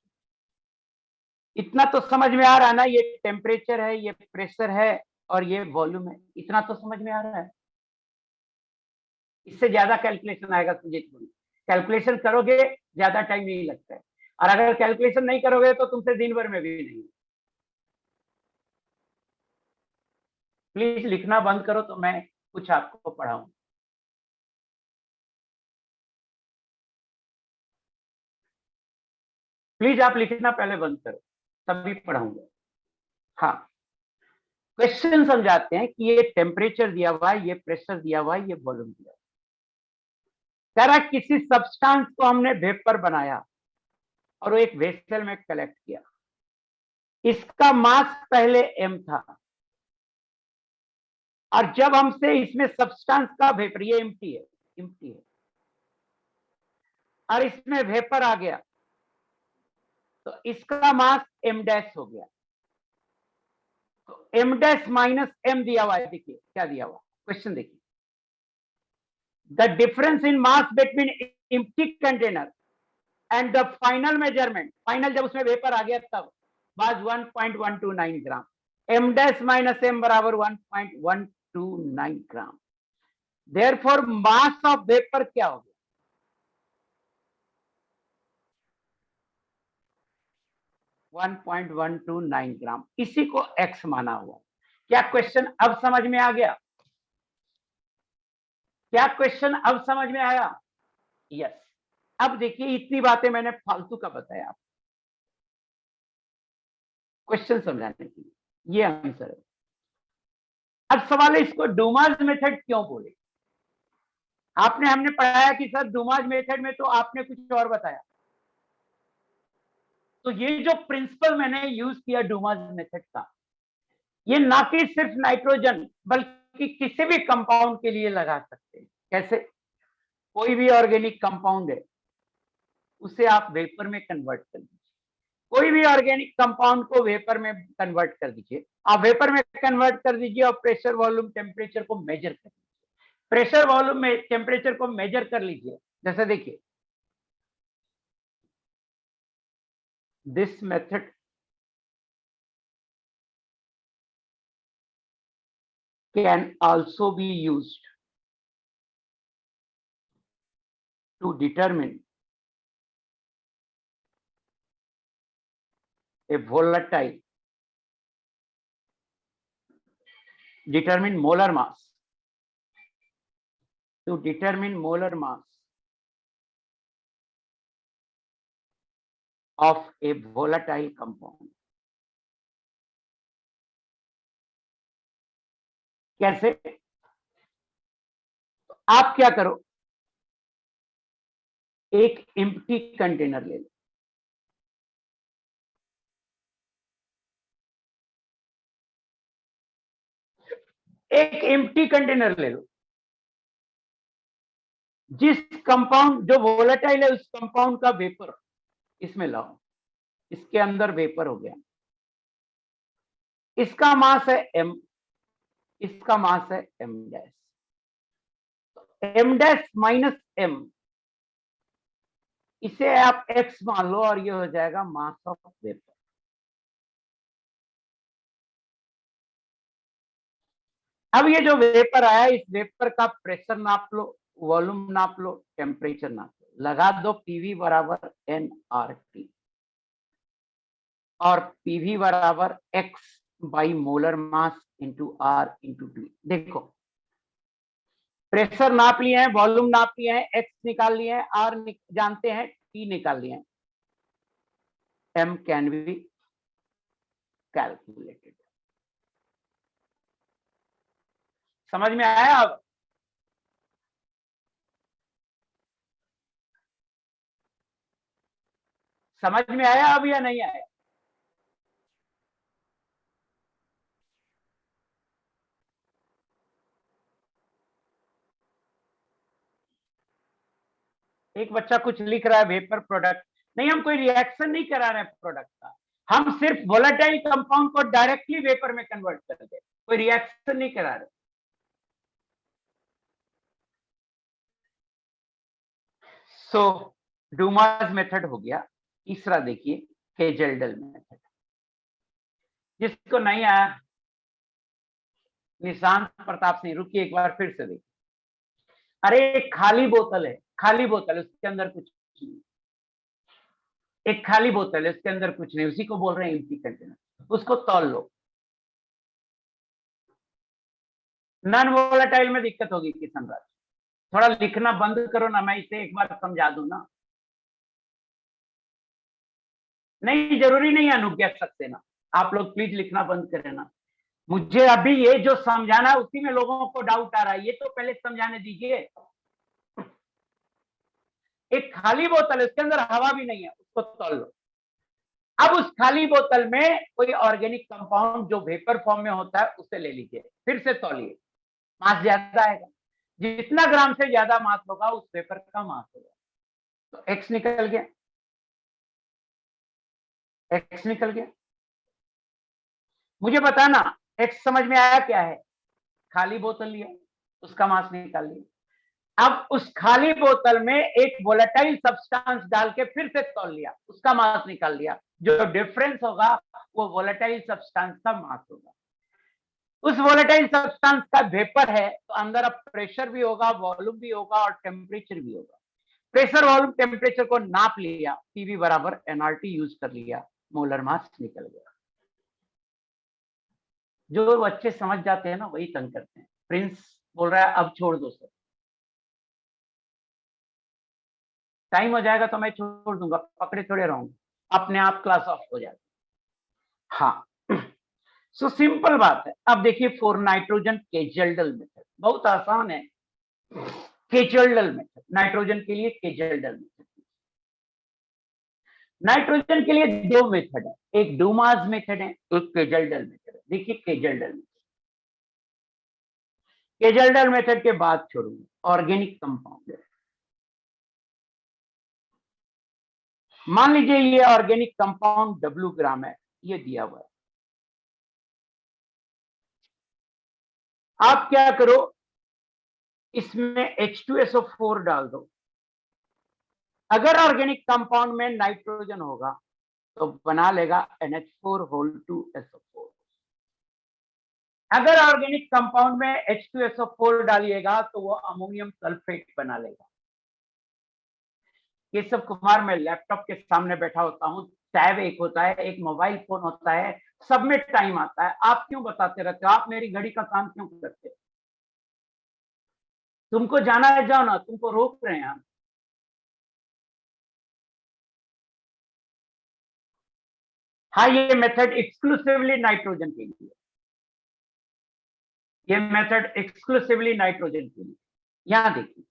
इतना तो समझ में आ रहा है ना, ये टेम्परेचर है, ये प्रेशर है, और ये वॉल्यूम है, इतना तो समझ में आ रहा है। इससे ज्यादा कैलकुलेशन आएगा तुझे, कैलकुलेशन करोगे ज्यादा टाइम नहीं लगता है, और अगर कैलकुलेशन नहीं करोगे तो तुमसे दिन भर में भी नहीं। प्लीज लिखना बंद करो तो मैं कुछ आपको पढ़ाऊं। प्लीज आप लिखना पहले बंद करो। तभी पढ़ाऊंगा। हाँ, क्वेश्चन समझाते हैं कि ये टेम्परेचर दिया हुआ है, ये प्रेशर दिया हुआ है, ये वॉल्यूम दिया हुआ है। कह रहा किसी सब्सटेंस को हमने वेपर बनाया और वो एक वेसल में कलेक्ट किया। इसका मास पहले m था, और जब हमसे इसमें सब्सटेंस का वेपर, ये एम्प्टी है, और इसमें वेपर आ गया, तो इसका मास m डैश हो गया। तो m डैश माइनस m दिया हुआ है। देखिए क्या दिया हुआ, क्वेश्चन देखिए, the difference in mass between empty container and the final measurement, final जब उसमें वेपर आ गया तब, was 1.129 gram. m dash minus m बराबर 1.129 ग्राम। देयरफॉर मास ऑफ वेपर क्या हो गया, 1.129 ग्राम। इसी को x माना हुआ। क्या क्वेश्चन अब समझ में आ गया? क्या क्वेश्चन अब समझ में आया? यस। अब देखिए, इतनी बातें मैंने फालतू का बताया आपको क्वेश्चन समझाने के लिए, ये आंसर है। अब सवाल है, इसको डूमास मेथड क्यों बोले? हमने पढ़ाया कि सर डूमास मेथड में तो आपने कुछ और बताया। तो ये जो प्रिंसिपल मैंने यूज किया डूमास मेथड का, ये ना कि सिर्फ नाइट्रोजन बल्कि किसी भी कंपाउंड के लिए लगा सकते हैं। कैसे? कोई भी ऑर्गेनिक कंपाउंड है, उसे आप वेपर में कन्वर्ट कर दीजिए। कोई भी ऑर्गेनिक कंपाउंड को वेपर में कन्वर्ट कर दीजिए, आप वेपर में कन्वर्ट कर दीजिए और प्रेशर, वॉल्यूम, टेम्परेचर को मेजर कर दीजिए। प्रेशर, वॉल्यूम में टेम्परेचर को मेजर कर लीजिए। जैसे देखिए, this method can also be used to determine a volatile, determine molar mass, to determine molar mass of a volatile compound. कैसे? तो आप क्या करो, एक एम्प्टी कंटेनर ले लो, एक एम्प्टी कंटेनर ले लो, जिस कंपाउंड जो वोलेटाइल है उस कंपाउंड का वेपर इसमें लाओ, इसके अंदर वेपर हो गया, इसका मास है m, इसका मास है m dash, m dash minus m, इसे आप x मान लो और ये हो जाएगा मास ऑफ वेपर। अब ये जो वेपर आया, इस वेपर का प्रेशर नाप लो, वॉल्यूम नाप लो, टेम्परेचर नाप लो, लगा दो PV बराबर nRT और PV बराबर x by molar mass into R into T। देखो, प्रेशर नाप लिए हैं, वॉल्यूम नाप लिए हैं, x निकाल लिए हैं, R जानते हैं, T निकाल लिए हैं, m कैन बी कैलकुलेटेड। समझ में आया? अब समझ में आया अब या नहीं आया? एक बच्चा कुछ लिख रहा है, वेपर प्रोडक्ट। नहीं, हम कोई रिएक्शन नहीं करा रहे प्रोडक्ट का, हम सिर्फ वोलेटाइल कंपाउंड को डायरेक्टली वेपर में कन्वर्ट कर दे, कोई रिएक्शन नहीं करा रहे। सो डूमास मेथड हो गया। तीसरा देखिए, हेजल्डल मेथड। जिसको नहीं आया, निशांत प्रताप सिंह, रुकिए एक बार फिर से देखिए। अरे एक खाली बोतल है, खाली बोतल, उसके अंदर कुछ नहीं, एक खाली बोतल है, उसके अंदर कुछ नहीं, उसी को बोल रहे हैं एम्प्टी कंटेनर। उसको तौल लो। नॉन वोलेटाइल में दिक्कत होगी किशन राज, थोड़ा लिखना बंद करो ना, मैं इसे एक बार समझा दूं ना। नहीं, जरूरी नहीं है अनुज्ञा सक्सेना, आप लोग प्लीज लिखना बंद करें ना। मुझे अभी ये जो समझाना है उसी में लोगों को डाउट आ रहा है, ये तो पहले समझाने दीजिए। एक खाली बोतल है, उसके अंदर हवा भी नहीं है, उसको तौल लो। अब उस खाली बोतल में कोई ऑर्गेनिक कंपाउंड जो वेपर फॉर्म में होता है उसे ले लीजिए, फिर से तौलिए, मास ज्यादा आएगा। जितना ग्राम से ज्यादा मास होगा उस वेपर का मास होगा। तो एक्स निकल गया, एक्स निकल गया। मुझे बताना एक्स समझ में आया क्या है? खाली बोतल लिया, उसका मास निकाल लिया। अब उस खाली बोतल में एक वोलेटाइल सब्सटेंस डाल के फिर से तौल लिया, उसका मास निकाल लिया। जो डिफरेंस होगा वो वोलेटाइल सब्सटेंस का मास होगा। उस वोलेटाइल सब्सटेंस का वेपर है तो अंदर अब प्रेशर भी होगा, वॉल्यूम भी होगा और टेम्परेचर भी होगा। प्रेशर वॉल्यूम टेम्परेचर को नाप लिया, पीवी बराबर एनआरटी यूज कर लिया, मोलर मास निकल गया। जो बच्चे समझ जाते हैं ना वही तंग करते हैं। प्रिंस बोल रहा है अब छोड़ दो सर, टाइम हो जाएगा तो मैं छोड़ दूंगा, पकड़े थोड़े रहूंगा, अपने आप क्लास ऑफ हो जाएगा। हाँ, सो सिंपल बात है। अब देखिए फॉर नाइट्रोजन केजेल्डल मेथड बहुत आसान है। केजेल्डल मेथड, नाइट्रोजन के लिए केजेल्डल मेथड। नाइट्रोजन के लिए दो मेथड है, एक डूमास मेथड है, एक केजेल्डल मेथड है। देखिए केजेल्डल मेथड, केजेल्डल मेथड के बाद छोड़ूंगा। ऑर्गेनिक कंपाउंड है, मान लीजिए ये ऑर्गेनिक कंपाउंड W ग्राम है, ये दिया हुआ है। आप क्या करो, इसमें H2SO4 डाल दो। अगर ऑर्गेनिक कंपाउंड में नाइट्रोजन होगा तो बना लेगा NH4 2SO4। अगर ऑर्गेनिक कंपाउंड में H2SO4 डालिएगा तो वो अमोनियम सल्फेट बना लेगा। केशव कुमार, मैं लैपटॉप के सामने बैठा होता हूँ, टैब एक होता है, एक मोबाइल फोन होता है, सब में टाइम आता है, आप क्यों बताते रहते हो? आप मेरी घड़ी का काम क्यों करते हो? तुमको जाना है जाओ ना, तुमको रोक रहे हैं हम। हाँ, ये मेथड एक्सक्लूसिवली नाइट्रोजन के लिए, ये मेथड एक्सक्लूसिवली नाइट्रोजन के लिए। यहां देखिए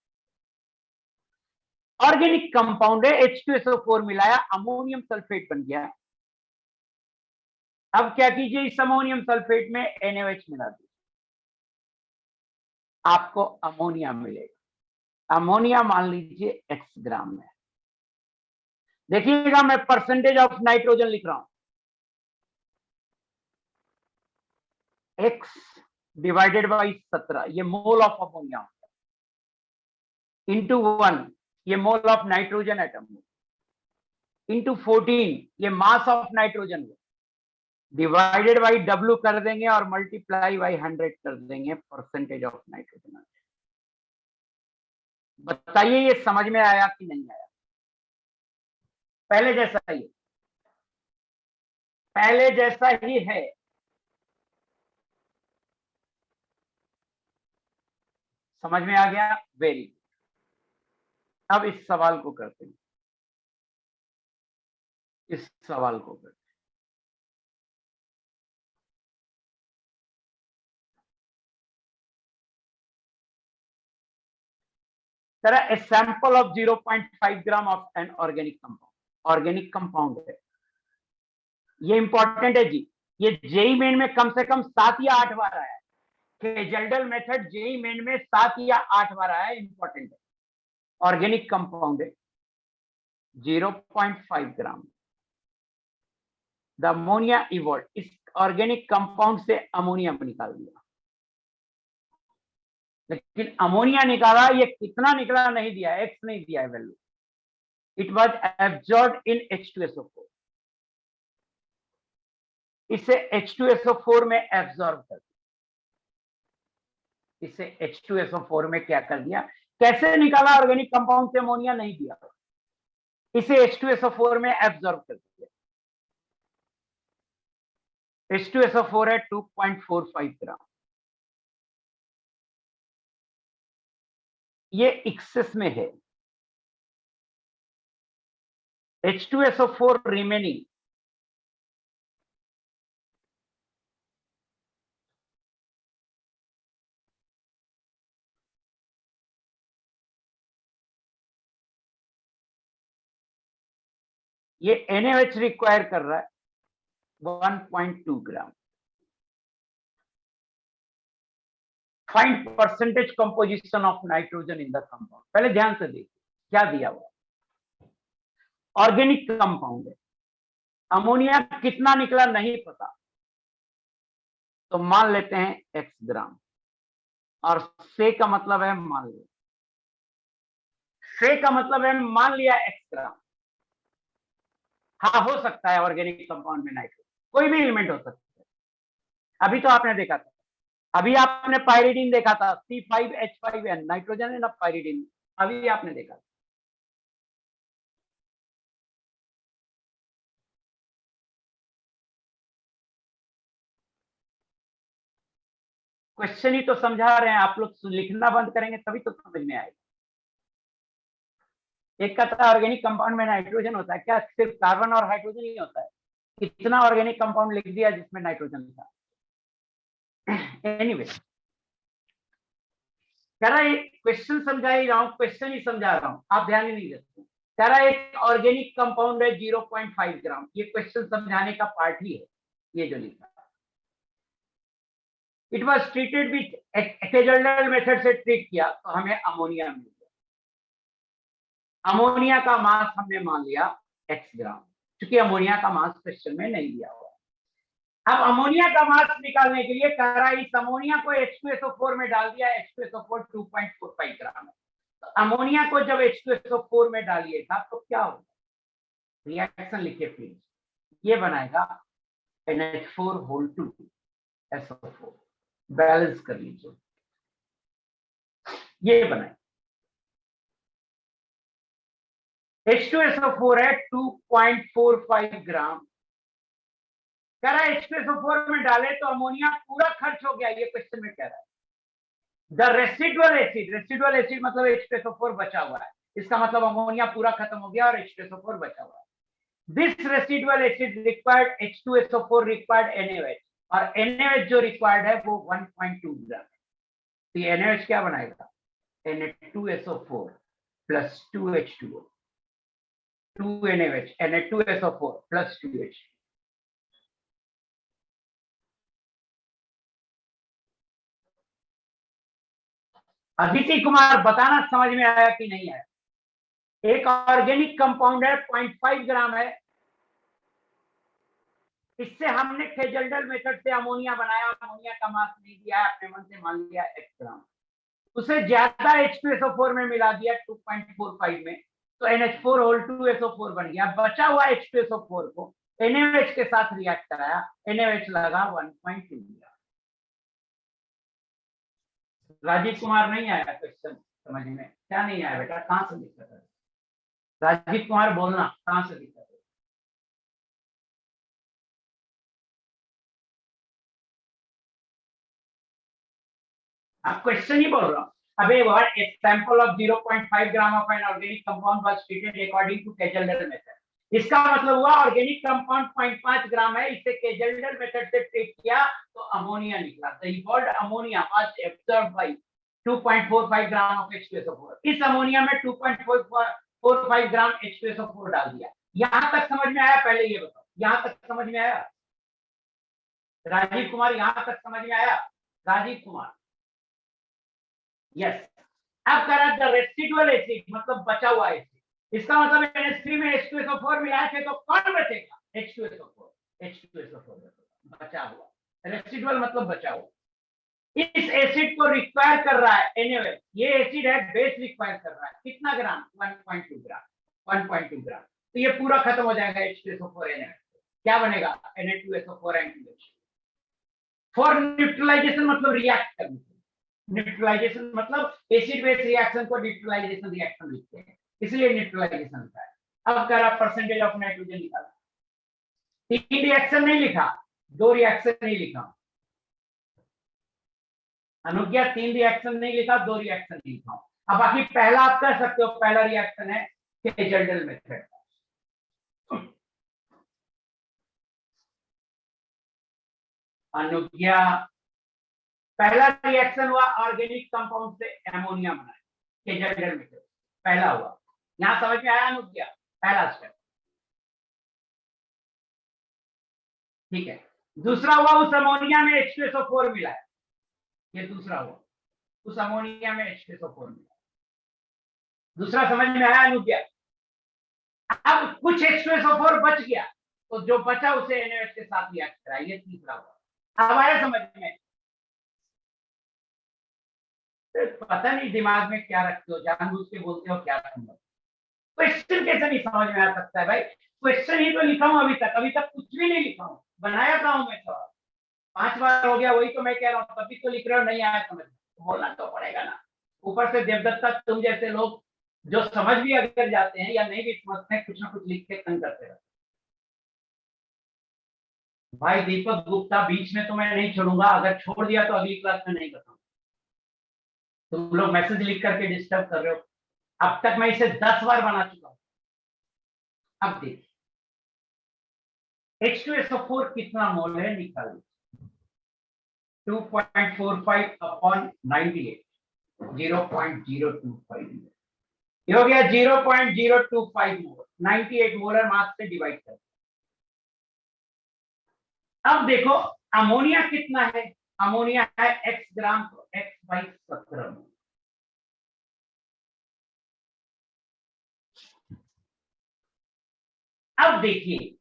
ऑर्गेनिक कंपाउंड है, H2SO4 मिलाया, अमोनियम सल्फेट बन गया। अब क्या कीजिए, इस अमोनियम सल्फेट में NaOH मिला दीजिए, आपको अमोनिया मिलेगा। अमोनिया मान लीजिए X ग्राम में। देखिएगा मैं परसेंटेज ऑफ नाइट्रोजन लिख रहा हूं, X डिवाइडेड बाई 17, ये मोल ऑफ अमोनिया, इंटू 1, ये mole of nitrogen atom, into 14, ये mass of nitrogen, divided by W कर देंगे और मल्टीप्लाई बाई 100 कर देंगे, परसेंटेज ऑफ नाइट्रोजन। बताइए ये समझ में आया कि नहीं आया? पहले जैसा ही, पहले जैसा ही है। समझ में आ गया? वेरी। अब इस सवाल को करते हैं, इस सवाल को करते हैं। Sir A sample of 0.5 gram of an organic compound, organic compound है, ये इंपॉर्टेंट है जी। ये जेई मेन में कम से कम 7 या 8 बार आया है। केजेल्डल मेथड जेई मेन में 7 या 8 बार आया है, इंपॉर्टेंट है। ऑर्गेनिक कंपाउंड है 0.5 ग्राम, द अमोनिया इवॉल्व, इस ऑर्गेनिक कंपाउंड से अमोनिया निकाल दिया, लेकिन अमोनिया निकाला, ये कितना निकला नहीं दिया, एक्स नहीं दिया है value. It was absorb in H2SO4, इसे H2SO4 में एब्जॉर्ब कर दिया, इसे H2SO4 में क्या कर दिया, कैसे निकाला? ऑर्गेनिक कंपाउंड से अमोनिया नहीं दिया, इसे H2SO4 में एब्जॉर्ब कर दिया। H2SO4 है 2.45 ग्राम, ये एक्सेस में है। H2SO4 रिमेनिंग ये NaOH रिक्वायर कर रहा है 1.2 gram. Find percentage composition of nitrogen in the compound. पहले ध्यान से देखिए क्या दिया हुआ, ऑर्गेनिक कंपाउंड है, अमोनिया कितना निकला नहीं पता, तो मान लेते हैं x ग्राम, और से का मतलब है मान लिया, से का मतलब है मान लिया x ग्राम। हाँ, हो सकता है ऑर्गेनिक कंपाउंड में नाइट्रोजन, कोई भी एलिमेंट हो सकता है। अभी तो आपने देखा था, अभी आपने पायरिडीन देखा था, C5H5N, नाइट्रोजन है ना पायरिडीन, अभी आपने देखा। क्वेश्चन ही तो समझा रहे हैं, आप लोग लिखना बंद करेंगे तभी तो समझ में आएगा। एक का था ऑर्गेनिक कंपाउंड में नाइट्रोजन होता है क्या, सिर्फ कार्बन और हाइड्रोजन ही होता है? कितना ऑर्गेनिक कंपाउंड लिख दिया जिसमें नाइट्रोजन था। एनीवे, कह रहा है क्वेश्चन समझा ही रहा हूं, क्वेश्चन ही समझा रहा हूं, आप ध्यान ही नहीं देते। कह रहा है एक ऑर्गेनिक कंपाउंड है 0.5 ग्राम, ये क्वेश्चन समझाने का पार्ट ही है ये जो लिखा। It was treated with a Kjeldahl method से ट्रीट किया तो हमें अमोनिया मिल गया। अमोनिया का मास हमने मान लिया x ग्राम, क्योंकि अमोनिया का मास क्वेश्चन में नहीं दिया हुआ। अब अमोनिया का मास निकालने के लिए कह रहा है इस अमोनिया को H2SO4 में डाल दिया, H2SO4 2.45 ग्राम है। तो अमोनिया को जब H2SO4 में डालिएगा तो क्या होगा, रिएक्शन लिखिए प्लीज, ये बनाएगा NH4 होल 2 SO4, बैलेंस कर लीजिए, ये बनाए H2SO4 है 2.45 ग्राम। कह रहा है H2SO4 में डाले तो अमोनिया पूरा खर्च हो गया, ये क्वेश्चन में कह रहा है। The residual acid, residual acid मतलब H2SO4 बचा हुआ है, इसका मतलब अमोनिया पूरा खत्म हो गया और H2SO4 बचा हुआ है। This residual acid required H2SO4 required NaOH, और NaOH जो रिक्वायर्ड है वो 1.2 ग्राम है। तो ये NaOH क्या बनाएगा, Na2SO4 plus 2H2O, 2 NaOH, Na2SO4 plus 2H2O। Aditi Kumar बताना समझ में आया कि नहीं आया? एक ऑर्गेनिक कंपाउंड है 0.5 ग्राम है, इससे हमने केजल्डल मेथड से अमोनिया बनाया, अमोनिया का मास नहीं दिया है, अपने मन से मान लिया x ग्राम, उसे ज्यादा H2SO4 में मिला दिया 2.45 में, तो NH4 होल 2 SO4 बन गया। बचा हुआ H2SO4 को NaOH के साथ रिएक्ट कराया, NaOH लगा 1.2 ग्राम। राजीव कुमार नहीं आया क्वेश्चन समझ में? क्या नहीं आया बेटा, कहां से दिक्कत है? राजीव कुमार बोलना, कहां से दिक्कत है? आप क्वेश्चन ही बोल रहा हूं। अबे what a sample of 0.5 gram of an organic compound was treated according to Kjeldahl method. इसका मतलब हुआ ऑर्गेनिक कंपाउंड 0.5 ग्राम है, इसे केजल्डर मेथड से ट्रीट किया तो अमोनिया निकला। The evolved ammonia was absorbed by 2.45 gram of H2SO4। इस अमोनिया में 2.45 ग्राम H2SO4 डाल दिया। यहां तक समझ में आया? पहले ये बताओ, यहां तक समझ में आया? राजीव कुमार यहां तक समझ में आया? राजीव कुमार यस। अब करा द रेसिडुअल एसिड मतलब बचा हुआ एसिड, इसका मतलब NH3 में H2SO4 मिलाए थे तो कौन बचेगा? H2SO4, H2SO4 बचा हुआ, रेसिडुअल मतलब बचा हुआ। इस एसिड को रिक्वायर कर रहा है NaOH, ये एसिड है बेस रिक्वायर कर रहा है कितना ग्राम? 1.2 ग्राम, 1.2 ग्राम। तो ये पूरा खत्म हो जाएगा H2SO4 NaOH, क्या बनेगा? Na2SO4 and 2H। For neutralisation मतलब रिएक्ट करने, न्यूट्रलाइजेशन मतलब एसिड बेस रिएक्शन को न्यूट्रलाइजेशन रिएक्शन लिखते हैं, इसलिए न्यूट्रलाइजेशन लिखा है। अब करा परसेंटेज ऑफ नाइट्रोजन निकाला, 3 रिएक्शन नहीं लिखा, 2 रिएक्शन नहीं लिखा, अनुज्ञा 3 रिएक्शन नहीं लिखा, 2 रिएक्शन नहीं लिखा। अब बाकी पहला आप कर सकते हो, पहला रिएक्शन है केजल्डल मेथड। अनुज्ञा पहला रिएक्शन हुआ ऑर्गेनिक कंपाउंड से एमोनिया बनाया, केजल्डल मेथड पहला हुआ। यहां समझ में आया अनुज्ञा? पहला स्टेप ठीक है। दूसरा हुआ उस अमोनिया में H2SO4 मिला है, ये दूसरा हुआ, उस अमोनिया में H2SO4 मिला। दूसरा समझ में आया अनुज्ञा? अब कुछ H2SO4 बच गया, तो जो बचा उसे NaOH के साथ रिएक्ट करा, ये तीसरा हुआ। अब आया समझ में? पता नहीं दिमाग में क्या रखते हो, जानबूझ के बोलते हो क्या संभव। क्वेश्चन कैसे नहीं समझ में आ सकता है भाई? क्वेश्चन ही तो लिखा हूं अभी तक कुछ भी नहीं लिखा हूं, बनाया था हूं मैं सवाल। 5 बार हो गया, वही तो मैं कह रहा हूँ, तभी तो लिख रहे हो, नहीं आया समझ में, बोलना तो पड़ेगा ना। ऊपर से देवदत्ता तुम जैसे लोग जो समझ भी अगर जाते हैं या नहीं भी समझते हैं, कुछ ना कुछ लिख के तंग करते रहते। भाई दीपक गुप्ता, बीच में तो मैं नहीं छोड़ूंगा, अगर छोड़ दिया तो अगली क्लास में नहीं करता। तुम लोग मैसेज लिख करके डिस्टर्ब कर रहे हो। अब तक मैं इसे 10 बार बना चुका हूं। अब देखिए H2SO4 कितना मोल है निकालिए। 2.45 अपॉन 98, 0.025, ये हो गया 0.025 मोल, 98 मोलर मास से डिवाइड कर। अब देखो अमोनिया कितना है, अमोनिया है x ग्राम, तो x/17 मोल। अब देखिए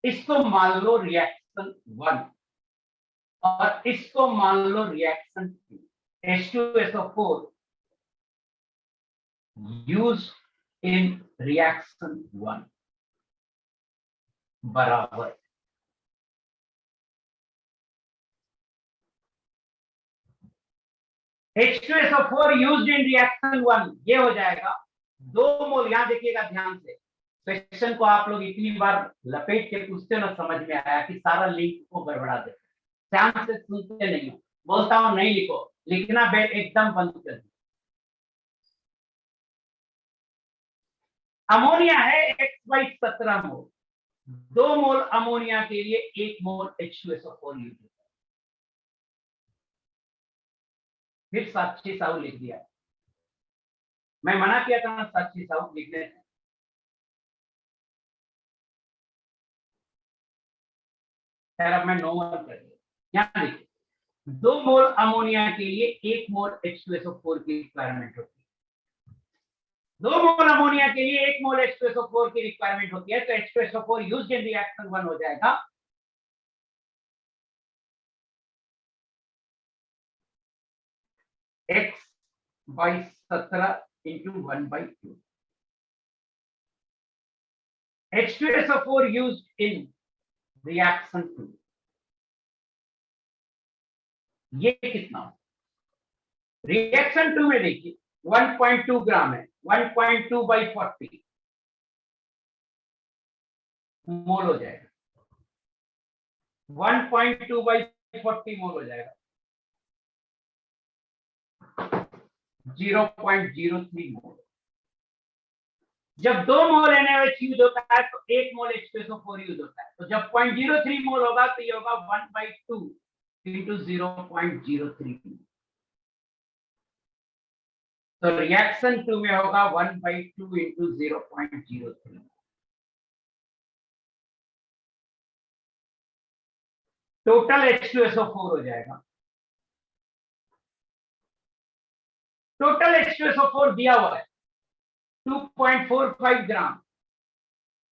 इसको मान लो रिएक्शन 1 और इसको मान लो reaction 2। H2SO4 used in reaction 1 बराबर H2SO4 used in reaction 1, ये हो जाएगा 2 मोल। यहां देखिएगा ध्यान से, क्वेश्चन को आप लोग इतनी बार लपेट के पूछते हो ना, समझ में आया कि सारा लिंक को गड़बड़ा देते, ध्यान से सुनते नहीं हो। बोलता हूं नहीं लिखो, लिखना एकदम बंद कर दो। अमोनिया है x/17 मोल, 2 मोल अमोनिया के लिए 1 मोल H2SO4 यूज होता है। फिर साक्षी साहू लिख दिया, मैं मना किया था ना साक्षी साहू लिखने से। खैर अब मैं नो वन कर दिया। यहाँ देखिए 2 मोल अमोनिया के लिए 1 मोल H2SO4 की रिक्वायरमेंट होती है। 2 मोल अमोनिया के लिए 1 मोल H2SO4 की रिक्वायरमेंट होती है, तो H2SO4 यूज्ड इन रिएक्शन 1 हो जाएगा x/17 into 1/2। H2SO4 used in reaction 2, ये कितना हो? रिएक्शन 2 में देखिए 1.2 ग्राम है, 1.2/40 मोल हो जाएगा, 1.2/40 मोल हो जाएगा, 0.03 मोल। जब 2 मोल NaOH यूज होता है तो 1 मोल H2SO4 यूज होता है, तो जब 0.03 मोल होगा तो ये होगा 1/2 into 0.03। तो रिएक्शन 2 में होगा 1/2 into 0.03। टोटल H2SO4 हो जाएगा, टोटल H2SO4 दिया हुआ है 2.45 ग्राम,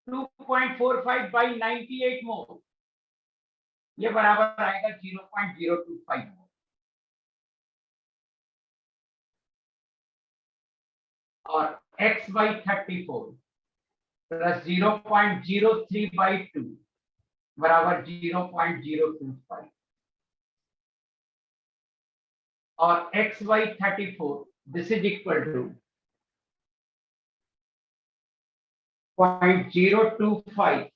2.45 by 98 मोल, ये बराबर आएगा 0.025 मोल। और x/34 प्लस 0.03/2 बराबर 0.025 और x/34 this is equal to 0.025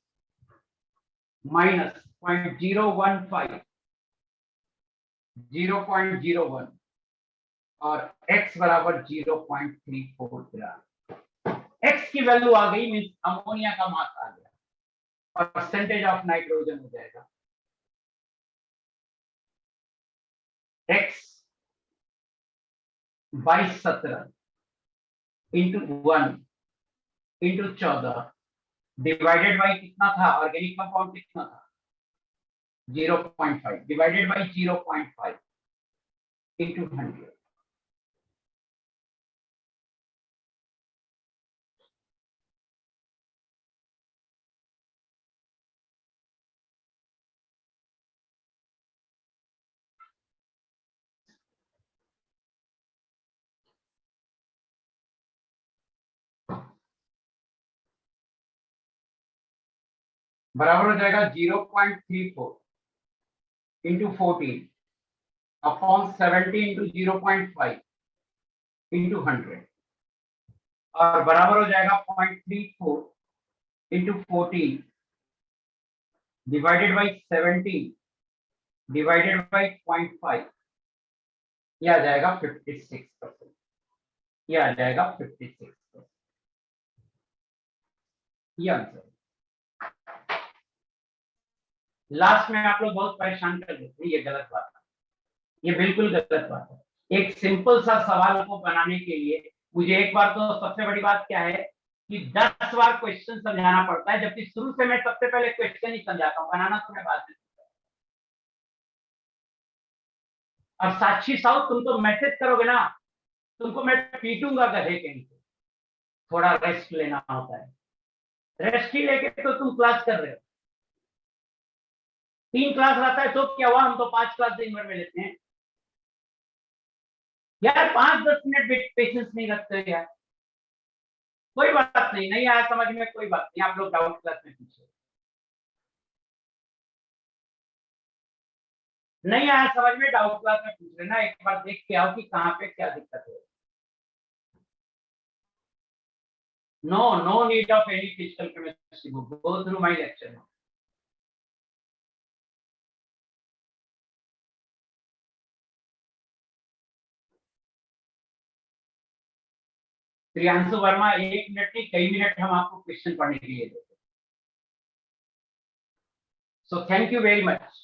minus 0.015, 0.01 और x बराबर 0.34 ग्राम। x की वैल्यू आ गई, मीन्स अमोनिया का मास आ गया, और परसेंटेज ऑफ नाइट्रोजन हो जाएगा x/17 into 1 into 14 divided by कितना था, ऑर्गेनिक कंपाउंड कितना था 0.5 डिवाइडेड बाई 0.5 इंटू 100। बराबर हो जाएगा 0.34 इंटू 14 अपॉन 70 इंटू 0.5 इंटू 100 और बराबर हो जाएगा 0.34 into 14 divided by 70 divided by 0.5, यह आ जाएगा 56%। यह आ जाएगा 56%। ये आंसर। लास्ट में आप लोग बहुत परेशान कर देते हैं, ये गलत बात है, ये बिल्कुल गलत बात है। एक सिंपल सा सवाल को बनाने के लिए मुझे एक बार तो सबसे बड़ी बात क्या है कि 10 बार क्वेश्चन समझाना पड़ता है, जबकि शुरू से मैं सबसे पहले क्वेश्चन ही समझाता हूँ, बनाना तो मैं बाद में। और साक्षी साहू तुम तो मैसेज करोगे ना, तुमको मैं पीटूंगा गधे कहीं से। थोड़ा रेस्ट लेना होता है, रेस्ट ही लेके तो तुम क्लास कर रहे हो। 3 क्लास रहता है तो क्या हुआ, हम तो 5 क्लास दिन भर में लेते हैं यार। 5-10 मिनट पेशेंस नहीं रखते यार। कोई बात नहीं, नहीं आया समझ में कोई बात नहीं, आप लोग डाउट क्लास में पूछे। नहीं आया समझ में, डाउट क्लास में पूछ लेना, एक बार देख के आओ कि कहाँ पे क्या दिक्कत है। No need of any physical chemistry book. Go through my lecture now. Priyanshu Verma 1 minute नहीं कई मिनट हम आपको क्वेश्चन पढ़ने के लिए देते। So thank you very much.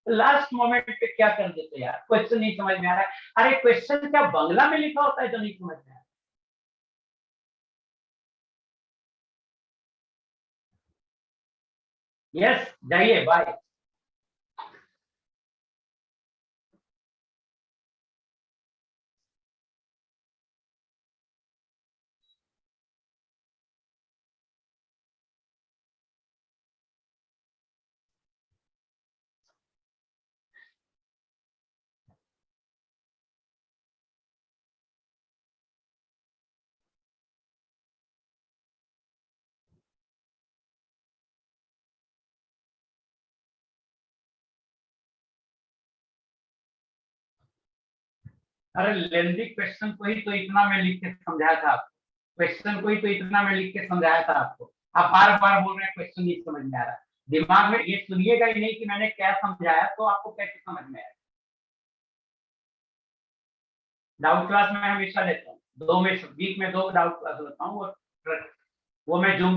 Last moment पे क्या कर देते यार, क्वेश्चन नहीं समझ में आ रहा है। अरे क्वेश्चन क्या बांग्ला में लिखा होता है जो नहीं समझ में आ रहा। यस जाइए, बाय। अरे लेंदी क्वेश्चन को ही तो इतना मैं लिख के समझाया था आपको, क्वेश्चन को ही तो इतना मैं लिख के समझाया था आपको। आप बार बार बोल रहे हैं क्वेश्चन नहीं समझ में आ रहा। दिमाग में ये सुनिएगा ही नहीं कि मैंने क्या समझाया, तो आपको कैसे समझ में आया। डाउट क्लास में हमेशा लेता हूँ, 2 में वीक में 2 डाउट क्लास लेता हूँ, वो मैं जूम